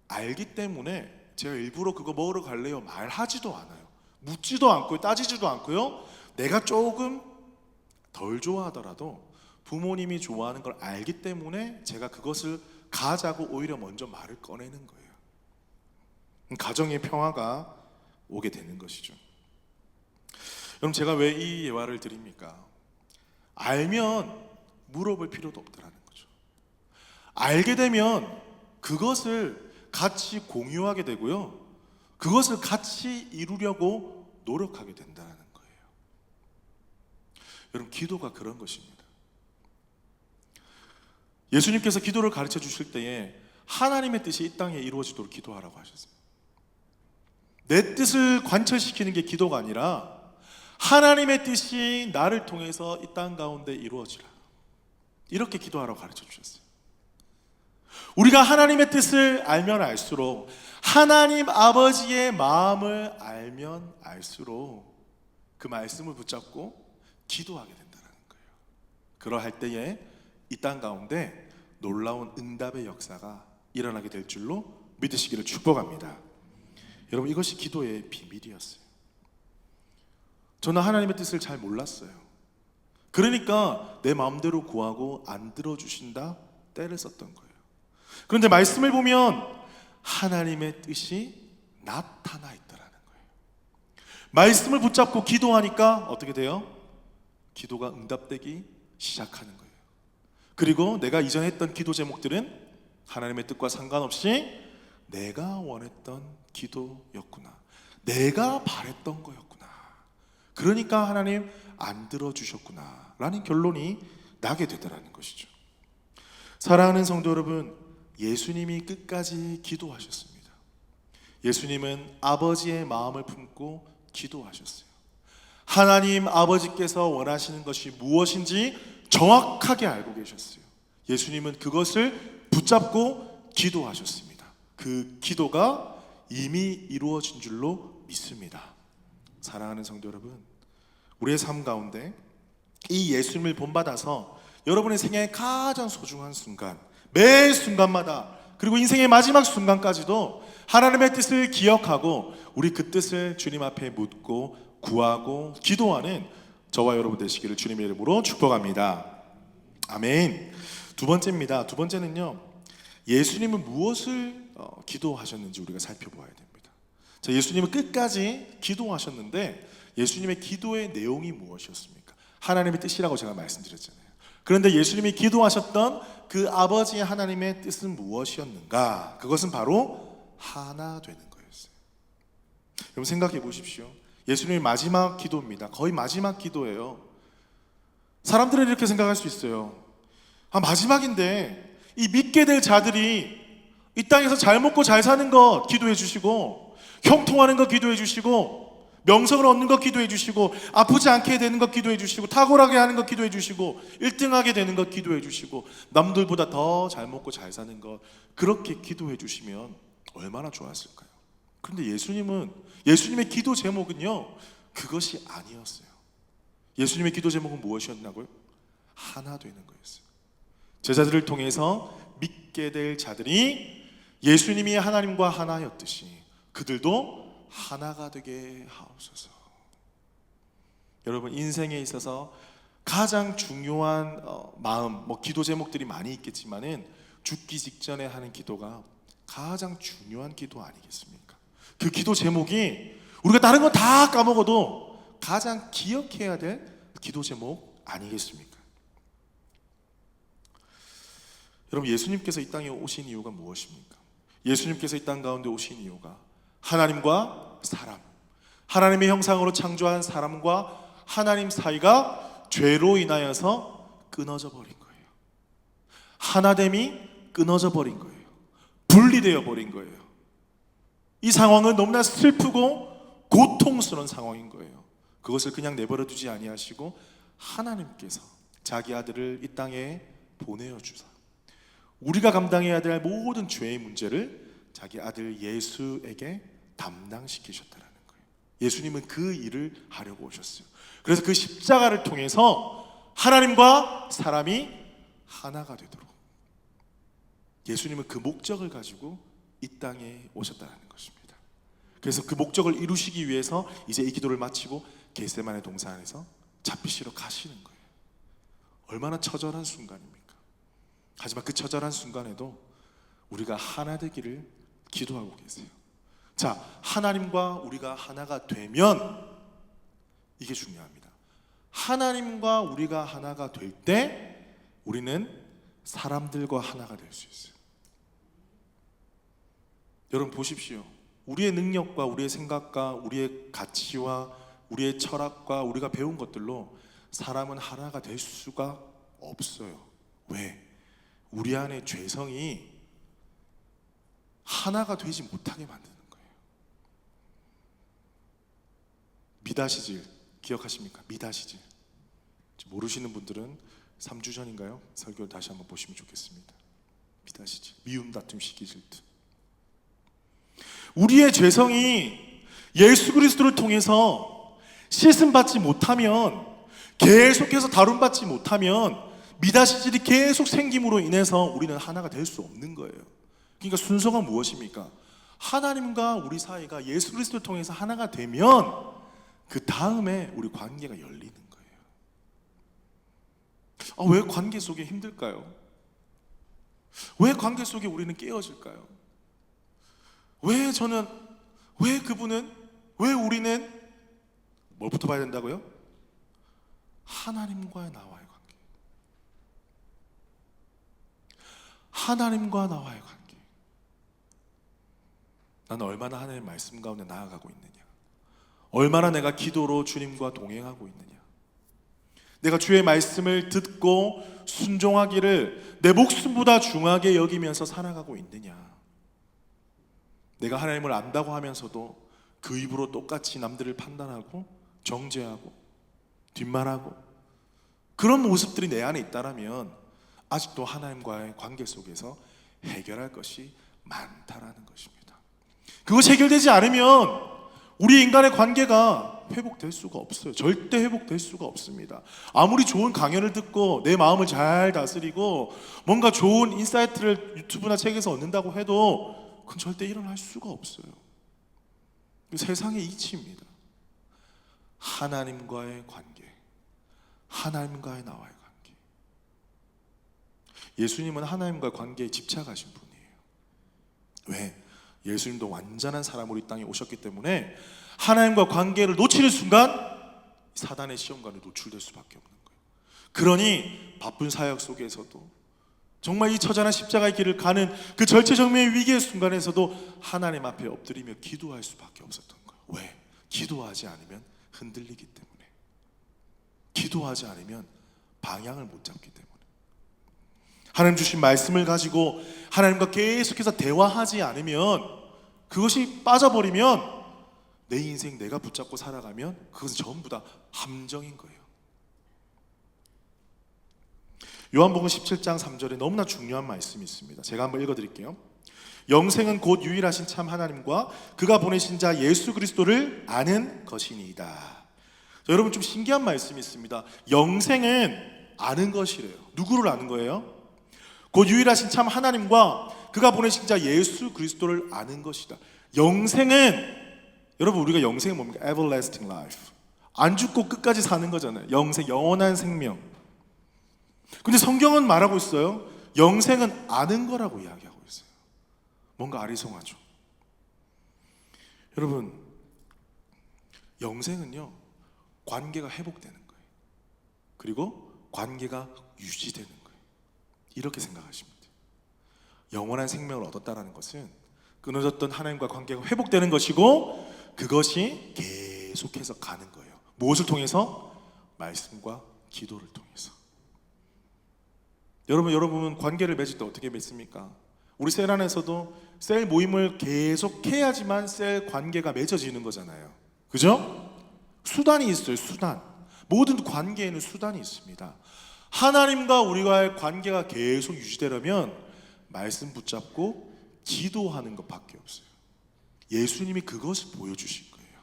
A: 알기 때문에 제가 일부러 그거 먹으러 갈래요 말하지도 않아요. 묻지도 않고요, 따지지도 않고요. 내가 조금 덜 좋아하더라도 부모님이 좋아하는 걸 알기 때문에 제가 그것을 가자고 오히려 먼저 말을 꺼내는 거예요. 가정의 평화가 오게 되는 것이죠. 여러분, 제가 왜 이 예화를 드립니까? 알면 물어볼 필요도 없다라는 거죠. 알게 되면 그것을 같이 공유하게 되고요. 그것을 같이 이루려고 노력하게 된다는 거예요. 여러분, 기도가 그런 것입니다. 예수님께서 기도를 가르쳐 주실 때에 하나님의 뜻이 이 땅에 이루어지도록 기도하라고 하셨어요. 내 뜻을 관철시키는 게 기도가 아니라 하나님의 뜻이 나를 통해서 이 땅 가운데 이루어지라, 이렇게 기도하라고 가르쳐 주셨어요. 우리가 하나님의 뜻을 알면 알수록, 하나님 아버지의 마음을 알면 알수록 그 말씀을 붙잡고 기도하게 된다는 거예요. 그러할 때에 이 땅 가운데 놀라운 응답의 역사가 일어나게 될 줄로 믿으시기를 축복합니다. 여러분, 이것이 기도의 비밀이었어요. 저는 하나님의 뜻을 잘 몰랐어요. 그러니까 내 마음대로 구하고 안 들어주신다 떼를 썼던 거예요. 그런데 말씀을 보면 하나님의 뜻이 나타나 있더라는 거예요. 말씀을 붙잡고 기도하니까 어떻게 돼요? 기도가 응답되기 시작하는 거예요. 그리고 내가 이전에 했던 기도 제목들은 하나님의 뜻과 상관없이 내가 원했던 기도였구나, 내가 바랬던 거였구나, 그러니까 하나님 안 들어주셨구나 라는 결론이 나게 되더라는 것이죠. 사랑하는 성도 여러분, 예수님이 끝까지 기도하셨습니다. 예수님은 아버지의 마음을 품고 기도하셨어요. 하나님 아버지께서 원하시는 것이 무엇인지 정확하게 알고 계셨어요. 예수님은 그것을 붙잡고 기도하셨습니다. 그 기도가 이미 이루어진 줄로 믿습니다. 사랑하는 성도 여러분, 우리의 삶 가운데 이 예수님을 본받아서 여러분의 생애의 가장 소중한 순간, 매 순간마다, 그리고 인생의 마지막 순간까지도 하나님의 뜻을 기억하고 우리 그 뜻을 주님 앞에 묻고 구하고 기도하는 저와 여러분 되시기를 주님의 이름으로 축복합니다. 아멘. 두 번째입니다. 두 번째는요, 예수님은 무엇을 기도하셨는지 우리가 살펴보아야 됩니다. 자, 예수님은 끝까지 기도하셨는데 예수님의 기도의 내용이 무엇이었습니까? 하나님의 뜻이라고 제가 말씀드렸잖아요. 그런데 예수님이 기도하셨던 그 아버지 하나님의 뜻은 무엇이었는가? 그것은 바로 하나 되는 거였어요. 여러분, 생각해 보십시오. 예수님의 마지막 기도입니다. 거의 마지막 기도예요. 사람들은 이렇게 생각할 수 있어요. 마지막인데 이 믿게 될 자들이 이 땅에서 잘 먹고 잘 사는 것 기도해 주시고, 형통하는 것 기도해 주시고, 명성을 얻는 것 기도해 주시고, 아프지 않게 되는 것 기도해 주시고, 탁월하게 하는 것 기도해 주시고, 1등하게 되는 것 기도해 주시고, 남들보다 더 잘 먹고 잘 사는 것, 그렇게 기도해 주시면 얼마나 좋았을까요? 그런데 예수님의 기도 제목은요, 그것이 아니었어요. 예수님의 기도 제목은 무엇이었냐고요? 하나 되는 거였어요. 제자들을 통해서 믿게 될 자들이 예수님이 하나님과 하나였듯이 그들도 하나가 되게 하옵소서. 여러분, 인생에 있어서 가장 중요한 마음, 기도 제목들이 많이 있겠지만은 죽기 직전에 하는 기도가 가장 중요한 기도 아니겠습니까? 그 기도 제목이 우리가 다른 거 다 까먹어도 가장 기억해야 될 기도 제목 아니겠습니까? 여러분, 예수님께서 이 땅에 오신 이유가 무엇입니까? 예수님께서 이 땅 가운데 오신 이유가 하나님과 사람, 하나님의 형상으로 창조한 사람과 하나님 사이가 죄로 인하여서 끊어져 버린 거예요. 하나됨이 끊어져 버린 거예요. 분리되어 버린 거예요. 이 상황은 너무나 슬프고 고통스러운 상황인 거예요. 그것을 그냥 내버려 두지 아니하시고 하나님께서 자기 아들을 이 땅에 보내어 주사 우리가 감당해야 될 모든 죄의 문제를 자기 아들 예수에게 담당시키셨다라는 거예요. 예수님은 그 일을 하려고 오셨어요. 그래서 그 십자가를 통해서 하나님과 사람이 하나가 되도록 예수님은 그 목적을 가지고 이 땅에 오셨다는 것입니다. 그래서 그 목적을 이루시기 위해서 이제 이 기도를 마치고 겟세마네 동산에서 잡히시러 가시는 거예요. 얼마나 처절한 순간입니까? 하지만 그 처절한 순간에도 우리가 하나 되기를 기도하고 계세요. 자, 하나님과 우리가 하나가 되면 이게 중요합니다. 하나님과 우리가 하나가 될 때 우리는 사람들과 하나가 될 수 있어요. 여러분 보십시오. 우리의 능력과 우리의 생각과 우리의 가치와 우리의 철학과 우리가 배운 것들로 사람은 하나가 될 수가 없어요. 왜? 우리 안에 죄성이 하나가 되지 못하게 만드는 거예요. 미다시질 기억하십니까? 미다시질. 모르시는 분들은 3주 전인가요? 설교를 다시 한번 보시면 좋겠습니다. 미다시질, 미움, 다툼, 시기, 질투. 우리의 죄성이 예수 그리스도를 통해서 씻음받지 못하면, 계속해서 다룸받지 못하면 미다시질이 계속 생김으로 인해서 우리는 하나가 될 수 없는 거예요. 그러니까 순서가 무엇입니까? 하나님과 우리 사이가 예수 그리스도를 통해서 하나가 되면 그 다음에 우리 관계가 열리는 거예요. 왜 관계 속에 힘들까요? 왜 관계 속에 우리는 깨어질까요? 왜 그분은, 왜 우리는 뭘부터 봐야 된다고요? 하나님과 나와의 관계. 하나님과 나와의 관계. 나는 얼마나 하나님의 말씀 가운데 나아가고 있느냐, 얼마나 내가 기도로 주님과 동행하고 있느냐, 내가 주의 말씀을 듣고 순종하기를 내 목숨보다 중하게 여기면서 살아가고 있느냐, 내가 하나님을 안다고 하면서도 그 입으로 똑같이 남들을 판단하고 정죄하고 뒷말하고 그런 모습들이 내 안에 있다면 아직도 하나님과의 관계 속에서 해결할 것이 많다라는 것입니다. 그것이 해결되지 않으면 우리 인간의 관계가 회복될 수가 없어요. 절대 회복될 수가 없습니다. 아무리 좋은 강연을 듣고 내 마음을 잘 다스리고 뭔가 좋은 인사이트를 유튜브나 책에서 얻는다고 해도 그건 절대 일어날 수가 없어요. 세상의 이치입니다. 하나님과의 관계, 하나님과의 나와의 관계. 예수님은 하나님과의 관계에 집착하신 분이에요. 왜? 예수님도 완전한 사람으로 이 땅에 오셨기 때문에 하나님과 관계를 놓치는 순간 사단의 시험관에 노출될 수밖에 없는 거예요. 그러니 바쁜 사역 속에서도 정말 이 처절한 십자가의 길을 가는 그 절체절명의 위기의 순간에서도 하나님 앞에 엎드리며 기도할 수밖에 없었던 거예요. 왜? 기도하지 않으면 흔들리기 때문에, 기도하지 않으면 방향을 못 잡기 때문에. 하나님 주신 말씀을 가지고 하나님과 계속해서 대화하지 않으면, 그것이 빠져버리면 내 인생 내가 붙잡고 살아가면 그것은 전부 다 함정인 거예요. 요한복음 17장 3절에 너무나 중요한 말씀이 있습니다. 제가 한번 읽어드릴게요. 영생은 곧 유일하신 참 하나님과 그가 보내신 자 예수 그리스도를 아는 것이니이다. 여러분, 좀 신기한 말씀이 있습니다. 영생은 아는 것이래요. 누구를 아는 거예요? 곧 유일하신 참 하나님과 그가 보내신 자 예수 그리스도를 아는 것이다. 영생은, 여러분, 우리가 영생은 뭡니까? Everlasting life. 안 죽고 끝까지 사는 거잖아요. 영생, 영원한 생명. 근데 성경은 말하고 있어요. 영생은 아는 거라고 이야기하고 있어요. 뭔가 아리송하죠. 여러분, 영생은요, 관계가 회복되는 거예요. 그리고 관계가 유지되는 거예요. 이렇게 생각하시면 돼요. 영원한 생명을 얻었다는 것은 끊어졌던 하나님과 관계가 회복되는 것이고, 그것이 계속해서 가는 거예요. 무엇을 통해서? 말씀과 기도를 통해서. 여러분 관계를 맺을 때 어떻게 맺습니까? 우리 셀 안에서도 셀 모임을 계속 해야지만 셀 관계가 맺어지는 거잖아요. 그죠? 수단이 있어요. 수단. 모든 관계에는 수단이 있습니다. 하나님과 우리와의 관계가 계속 유지되려면 말씀 붙잡고 기도하는 것밖에 없어요. 예수님이 그것을 보여주신 거예요.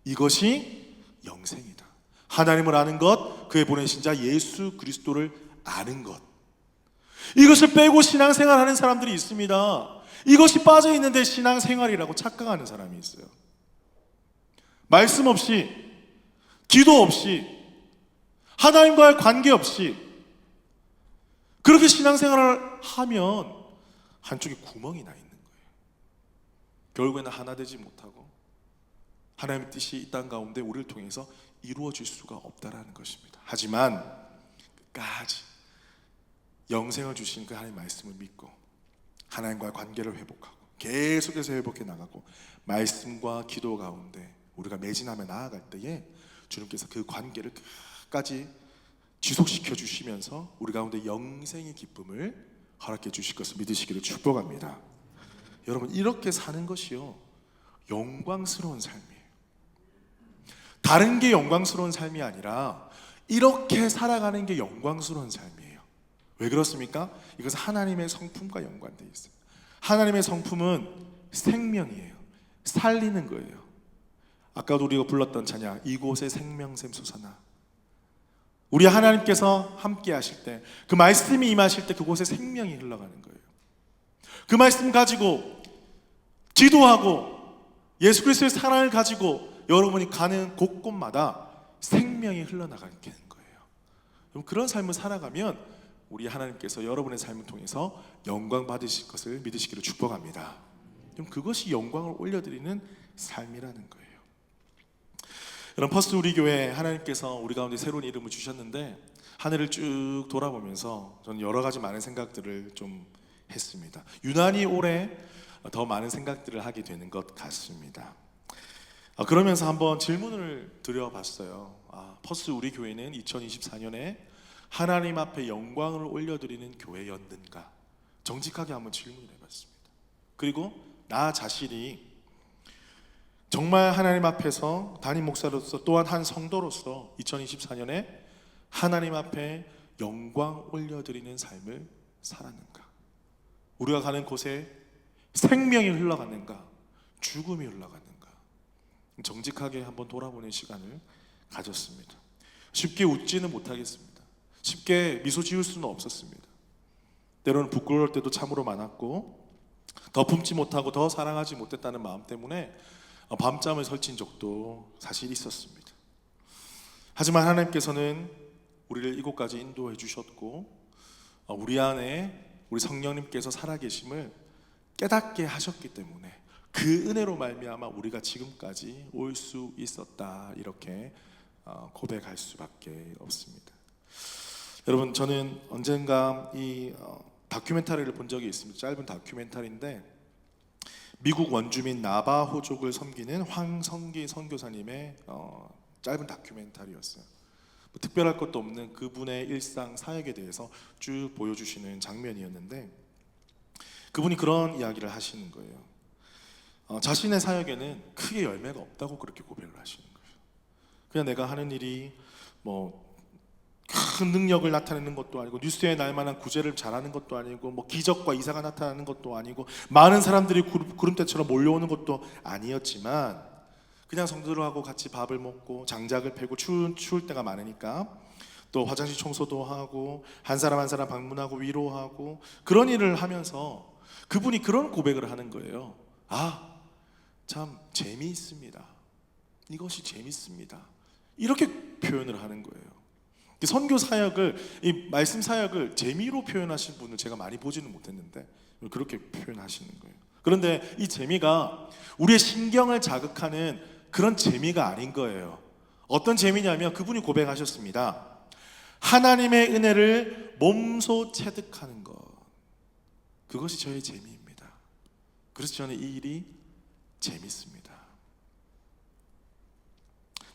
A: 이것이 영생이다. 하나님을 아는 것, 그의 보내신 자 예수 그리스도를 아는 것. 이것을 빼고 신앙생활하는 사람들이 있습니다. 이것이 빠져있는데 신앙생활이라고 착각하는 사람이 있어요. 말씀 없이, 기도 없이, 하나님과의 관계 없이 그렇게 신앙생활을 하면 한쪽에 구멍이 나 있는 거예요. 결국에는 하나 되지 못하고 하나님의 뜻이 이 땅 가운데 우리를 통해서 이루어질 수가 없다라는 것입니다. 하지만 끝까지 영생을 주신 그 하나님의 말씀을 믿고 하나님과의 관계를 회복하고 계속해서 회복해 나가고 말씀과 기도 가운데 우리가 매진하며 나아갈 때에 주님께서 그 관계를 끝까지 지속시켜 주시면서 우리 가운데 영생의 기쁨을 허락해 주실 것을 믿으시기를 축복합니다. 여러분, 이렇게 사는 것이요 영광스러운 삶이에요. 다른 게 영광스러운 삶이 아니라 이렇게 살아가는 게 영광스러운 삶이에요. 왜 그렇습니까? 이것은 하나님의 성품과 연관되어 있어요. 하나님의 성품은 생명이에요. 살리는 거예요. 아까도 우리가 불렀던 찬양, 이곳에 생명샘 솟아나. 우리 하나님께서 함께 하실 때, 그 말씀이 임하실 때 그곳에 생명이 흘러가는 거예요. 그 말씀 가지고 기도하고 예수 그리스도의 사랑을 가지고 여러분이 가는 곳곳마다 생명이 흘러나가게 되는 거예요. 그런 삶을 살아가면 우리 하나님께서 여러분의 삶을 통해서 영광 받으실 것을 믿으시기를 축복합니다. 그것이 영광을 올려드리는 삶이라는 거예요. 여러분, 퍼스트 우리 교회 하나님께서 우리 가운데 새로운 이름을 주셨는데 한 해를 쭉 돌아보면서 저는 여러 가지 많은 생각들을 좀 했습니다. 유난히 올해 더 많은 생각들을 하게 되는 것 같습니다. 그러면서 한번 질문을 드려봤어요. 퍼스트 우리 교회는 2024년에 하나님 앞에 영광을 올려드리는 교회였는가? 정직하게 한번 질문을 해봤습니다. 그리고 나 자신이 정말 하나님 앞에서 담임 목사로서 또한 한 성도로서 2024년에 하나님 앞에 영광 올려드리는 삶을 살았는가? 우리가 가는 곳에 생명이 흘러가는가? 죽음이 흘러가는가? 정직하게 한번 돌아보는 시간을 가졌습니다. 쉽게 웃지는 못하겠습니다. 쉽게 미소 지을 수는 없었습니다. 때로는 부끄러울 때도 참으로 많았고 더 품지 못하고 더 사랑하지 못했다는 마음 때문에 밤잠을 설친 적도 사실 있었습니다. 하지만 하나님께서는 우리를 이곳까지 인도해 주셨고 우리 안에 우리 성령님께서 살아계심을 깨닫게 하셨기 때문에 그 은혜로 말미암아 우리가 지금까지 올 수 있었다, 이렇게 고백할 수밖에 없습니다. 여러분, 저는 언젠가 이 다큐멘터리를 본 적이 있습니다. 짧은 다큐멘터리인데 미국 원주민 나바호족을 섬기는 황성기 선교사님의 짧은 다큐멘터리였어요. 뭐 특별할 것도 없는 그분의 일상 사역에 대해서 쭉 보여주시는 장면이었는데 그분이 그런 이야기를 하시는 거예요. 자신의 사역에는 크게 열매가 없다고 그렇게 고백을 하시는 거예요. 그냥 내가 하는 일이 뭐 큰 능력을 나타내는 것도 아니고 뉴스에 날 만한 구제를 잘하는 것도 아니고 뭐 기적과 이사가 나타나는 것도 아니고 많은 사람들이 구름대처럼 몰려오는 것도 아니었지만 그냥 성도들하고 같이 밥을 먹고 장작을 패고 추울 때가 많으니까 또 화장실 청소도 하고 한 사람 한 사람 방문하고 위로하고 그런 일을 하면서 그분이 그런 고백을 하는 거예요. 참 재미있습니다. 이것이 재밌습니다. 이렇게 표현을 하는 거예요. 선교 사역을, 이 말씀 사역을 재미로 표현하신 분을 제가 많이 보지는 못했는데 그렇게 표현하시는 거예요. 그런데 이 재미가 우리의 신경을 자극하는 그런 재미가 아닌 거예요. 어떤 재미냐면 그분이 고백하셨습니다. 하나님의 은혜를 몸소 체득하는 것, 그것이 저의 재미입니다. 그래서 저는 이 일이 재밌습니다.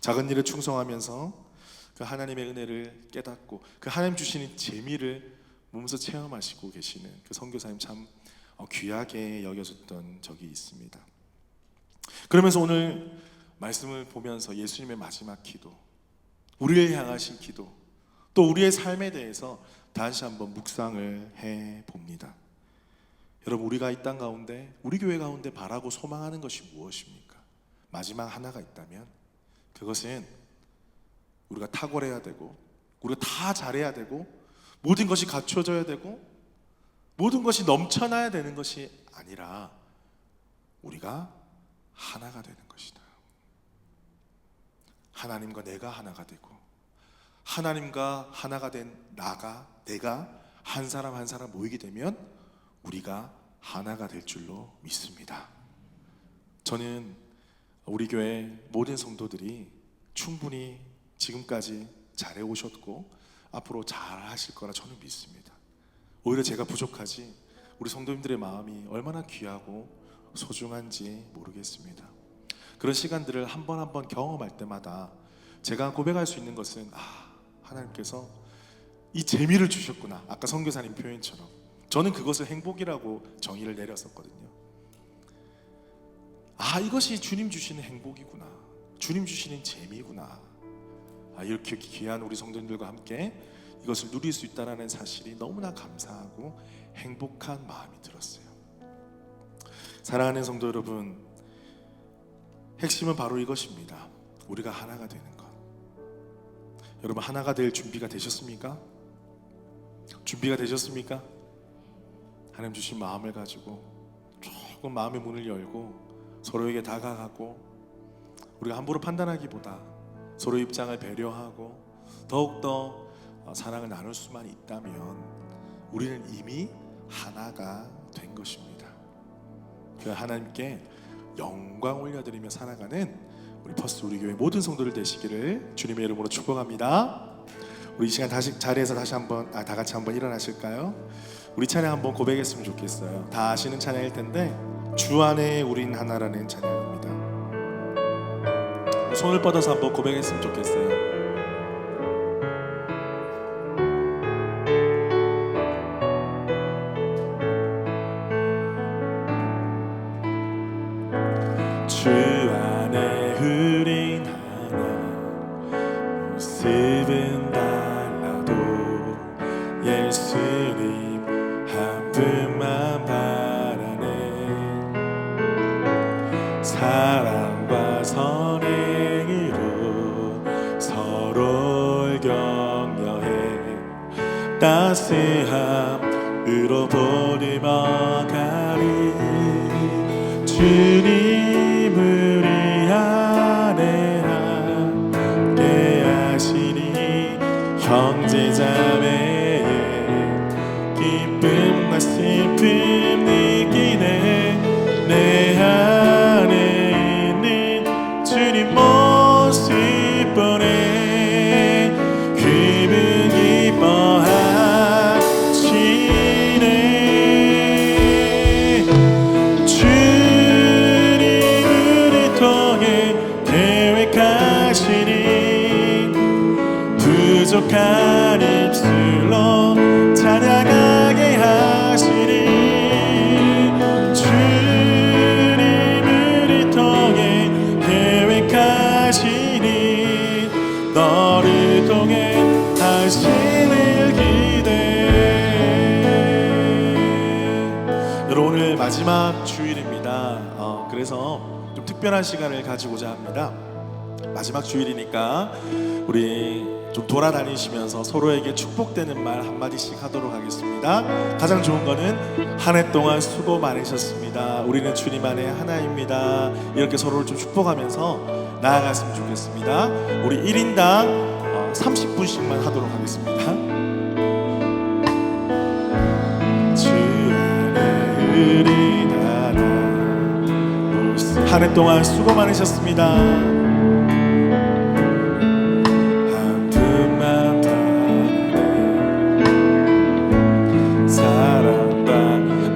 A: 작은 일에 충성하면서 그 하나님의 은혜를 깨닫고 그 하나님 주시는 재미를 몸소 체험하시고 계시는 그 선교사님 참 귀하게 여겨졌던 적이 있습니다. 그러면서 오늘 말씀을 보면서 예수님의 마지막 기도, 우리를 향하신 기도, 또 우리의 삶에 대해서 다시 한번 묵상을 해봅니다. 여러분, 우리가 이 땅 가운데, 우리 교회 가운데 바라고 소망하는 것이 무엇입니까? 마지막 하나가 있다면 그것은 우리가 탁월해야 되고 우리가 다 잘해야 되고 모든 것이 갖춰져야 되고 모든 것이 넘쳐나야 되는 것이 아니라 우리가 하나가 되는 것이다. 하나님과 내가 하나가 되고 하나님과 하나가 된 내가 한 사람 한 사람 모이게 되면 우리가 하나가 될 줄로 믿습니다. 저는 우리 교회 모든 성도들이 충분히 지금까지 잘해오셨고 앞으로 잘하실 거라 저는 믿습니다. 오히려 제가 부족하지 우리 성도님들의 마음이 얼마나 귀하고 소중한지 모르겠습니다. 그런 시간들을 한 번 한 번 경험할 때마다 제가 고백할 수 있는 것은 하나님께서 이 재미를 주셨구나. 아까 선교사님 표현처럼 저는 그것을 행복이라고 정의를 내렸었거든요. 이것이 주님 주시는 행복이구나. 주님 주시는 재미구나. 이렇게 귀한 우리 성도님들과 함께 이것을 누릴 수 있다는 사실이 너무나 감사하고 행복한 마음이 들었어요. 사랑하는 성도 여러분, 핵심은 바로 이것입니다. 우리가 하나가 되는 것. 여러분, 하나가 될 준비가 되셨습니까? 준비가 되셨습니까? 하나님 주신 마음을 가지고 조금 마음의 문을 열고 서로에게 다가가고, 우리가 함부로 판단하기보다 서로 입장을 배려하고 더욱더 사랑을 나눌 수만 있다면 우리는 이미 하나가 된 것입니다. 그 하나님께 영광 올려드리며 살아가는 우리 퍼스트 우리 교회 모든 성도들 되시기를 주님의 이름으로 축복합니다. 우리 이 시간 다시 자리에서 다시 한번 다 같이 한번 일어나실까요? 우리 찬양 한번 고백했으면 좋겠어요. 다 아시는 찬양일 텐데 주 안에 우린 하나라는 찬양입니다. 손을 뻗어서 한번 고백했으면 좋겠어요. 주 안에 우린 하나, 모습은 달라도 예수님 한 분만 바라네. 사랑과 선행으로 서로를 격려해 따스함으로 보듬어 가리. 주님 우리 안에 함께 하시니 형제자매의 기쁨과 슬픔 느끼네. 내 안에 있는 주님 모습 보네. 그분 기뻐하시네. 부족한 입술로 찬양하게 하시니 주님을 통해 계획하시니 너를 통해 하시는 기대. 여러분, 오늘 마지막 주일입니다. 그래서 좀 특별한 시간을 가지고자 합니다. 마지막 주일이니까 우리 좀 돌아다니시면서 서로에게 축복되는 말 한마디씩 하도록 하겠습니다. 가장 좋은 거는 한 해 동안 수고 많으셨습니다. 우리는 주님 안에 하나입니다. 이렇게 서로를 좀 축복하면서 나아갔으면 좋겠습니다. 우리 1인당 30분씩만 하도록 하겠습니다. 주 안에 우린 하나, 한 해 동안 수고 많으셨습니다.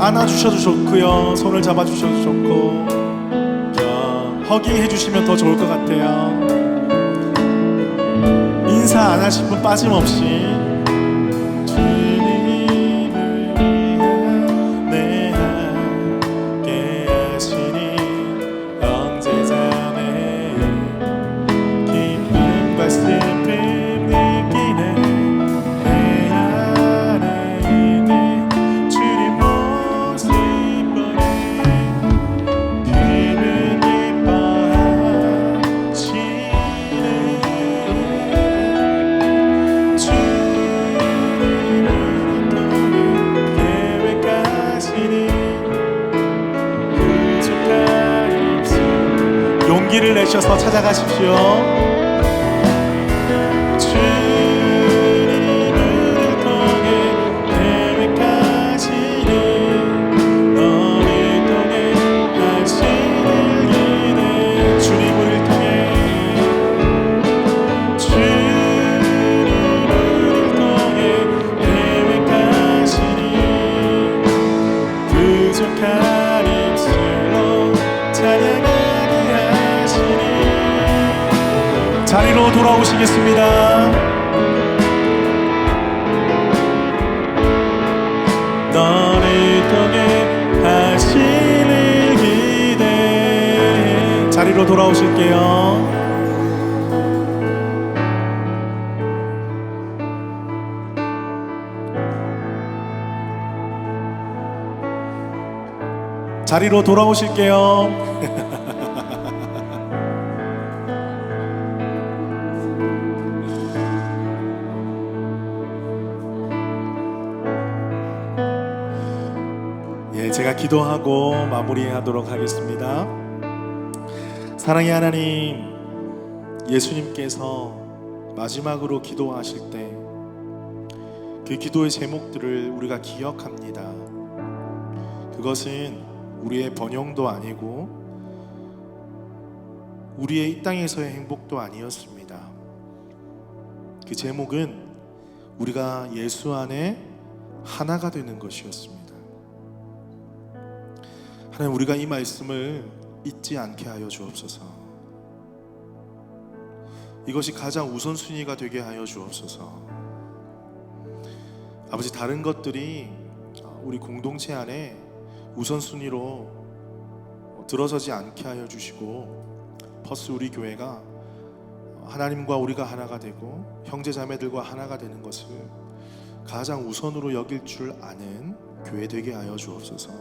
A: 안아주셔도 좋고요, 손을 잡아주셔도 좋고, 허깅 해주시면 더 좋을 것 같아요. 인사 안 하신 분 빠짐없이 주님을 내 함께 하시니 형제자매의 기쁨과 슬픔 느끼네. 내 안에 있는 주님 모습 보네. 그분 기뻐하시네. 주님을 통해 계획하시니 부족한 입술. 용기를 내셔서 찾아가십시오. 주님을 통해 계획하시니 너를 통해 하시는 일에 주님을 통해 주님을 통해 계획하시니 부족한 입술로 자리로 돌아오시겠습니다. 너를 통해 하시는 기대. 자리로 돌아오실게요. 자리로 돌아오실게요. 예, 제가 기도하고 마무리하도록 하겠습니다. 사랑의 하나님, 예수님께서 마지막으로 기도하실 때 그 기도의 제목들을 우리가 기억합니다. 그것은 우리의 번영도 아니고 우리의 이 땅에서의 행복도 아니었습니다. 그 제목은 우리가 예수 안에 하나가 되는 것이었습니다. 하나님, 우리가 이 말씀을 잊지 않게 하여 주옵소서. 이것이 가장 우선순위가 되게 하여 주옵소서. 아버지, 다른 것들이 우리 공동체 안에 우선순위로 들어서지 않게 하여 주시고, 퍼스 우리 교회가 하나님과 우리가 하나가 되고 형제자매들과 하나가 되는 것을 가장 우선으로 여길 줄 아는 교회 되게 하여 주옵소서.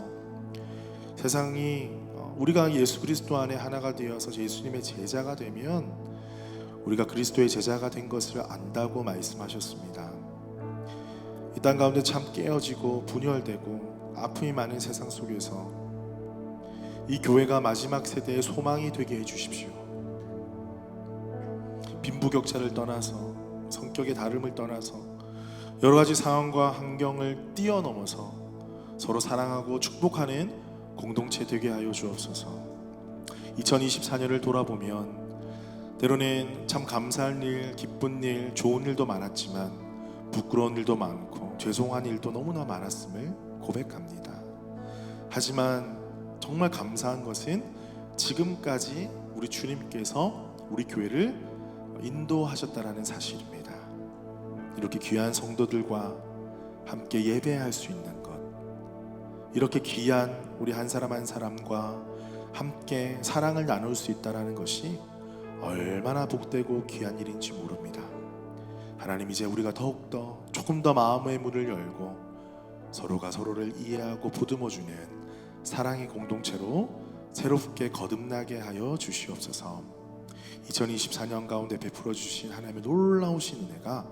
A: 세상이 우리가 예수 그리스도 안에 하나가 되어서 예수님의 제자가 되면 우리가 그리스도의 제자가 된 것을 안다고 말씀하셨습니다. 이 땅 가운데 참 깨어지고 분열되고 아픔이 많은 세상 속에서 이 교회가 마지막 세대의 소망이 되게 해주십시오. 빈부격차를 떠나서, 성격의 다름을 떠나서, 여러 가지 상황과 환경을 뛰어넘어서 서로 사랑하고 축복하는 공동체 되게 하여 주옵소서. 2024년을 돌아보면 때로는 참 감사할 일, 기쁜 일, 좋은 일도 많았지만 부끄러운 일도 많고 죄송한 일도 너무나 많았음을 고백합니다. 하지만 정말 감사한 것은 지금까지 우리 주님께서 우리 교회를 인도하셨다라는 사실입니다. 이렇게 귀한 성도들과 함께 예배할 수 있는 것, 이렇게 귀한 우리 한 사람 한 사람과 함께 사랑을 나눌 수 있다는 것이 얼마나 복되고 귀한 일인지 모릅니다. 하나님, 이제 우리가 더욱더 조금 더 마음의 문을 열고 서로가 서로를 이해하고 보듬어주는 사랑의 공동체로 새롭게 거듭나게 하여 주시옵소서. 2024년 가운데 베풀어 주신 하나님의 놀라우신 은혜가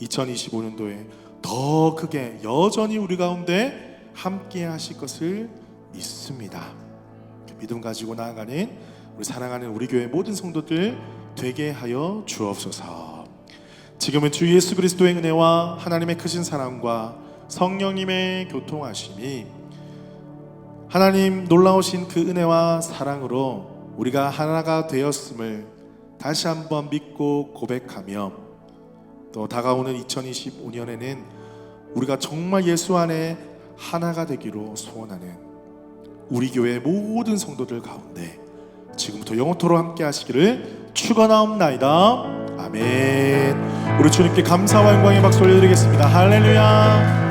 A: 2025년도에 더 크게 여전히 우리 가운데 함께 하실 것을 믿습니다. 믿음 가지고 나아가는 우리 사랑하는 우리 교회 모든 성도들 되게 하여 주옵소서. 지금은 주 예수 그리스도의 은혜와 하나님의 크신 사랑과 성령님의 교통하심이, 하나님 놀라우신 그 은혜와 사랑으로 우리가 하나가 되었음을 다시 한번 믿고 고백하며, 또 다가오는 2025년에는 우리가 정말 예수 안에 하나가 되기로 소원하는 우리 교회 모든 성도들 가운데 지금부터 영원토록 함께 하시기를 축원하옵나이다. 아멘. 우리 주님께 감사와 영광의 박수 올려드리겠습니다. 할렐루야.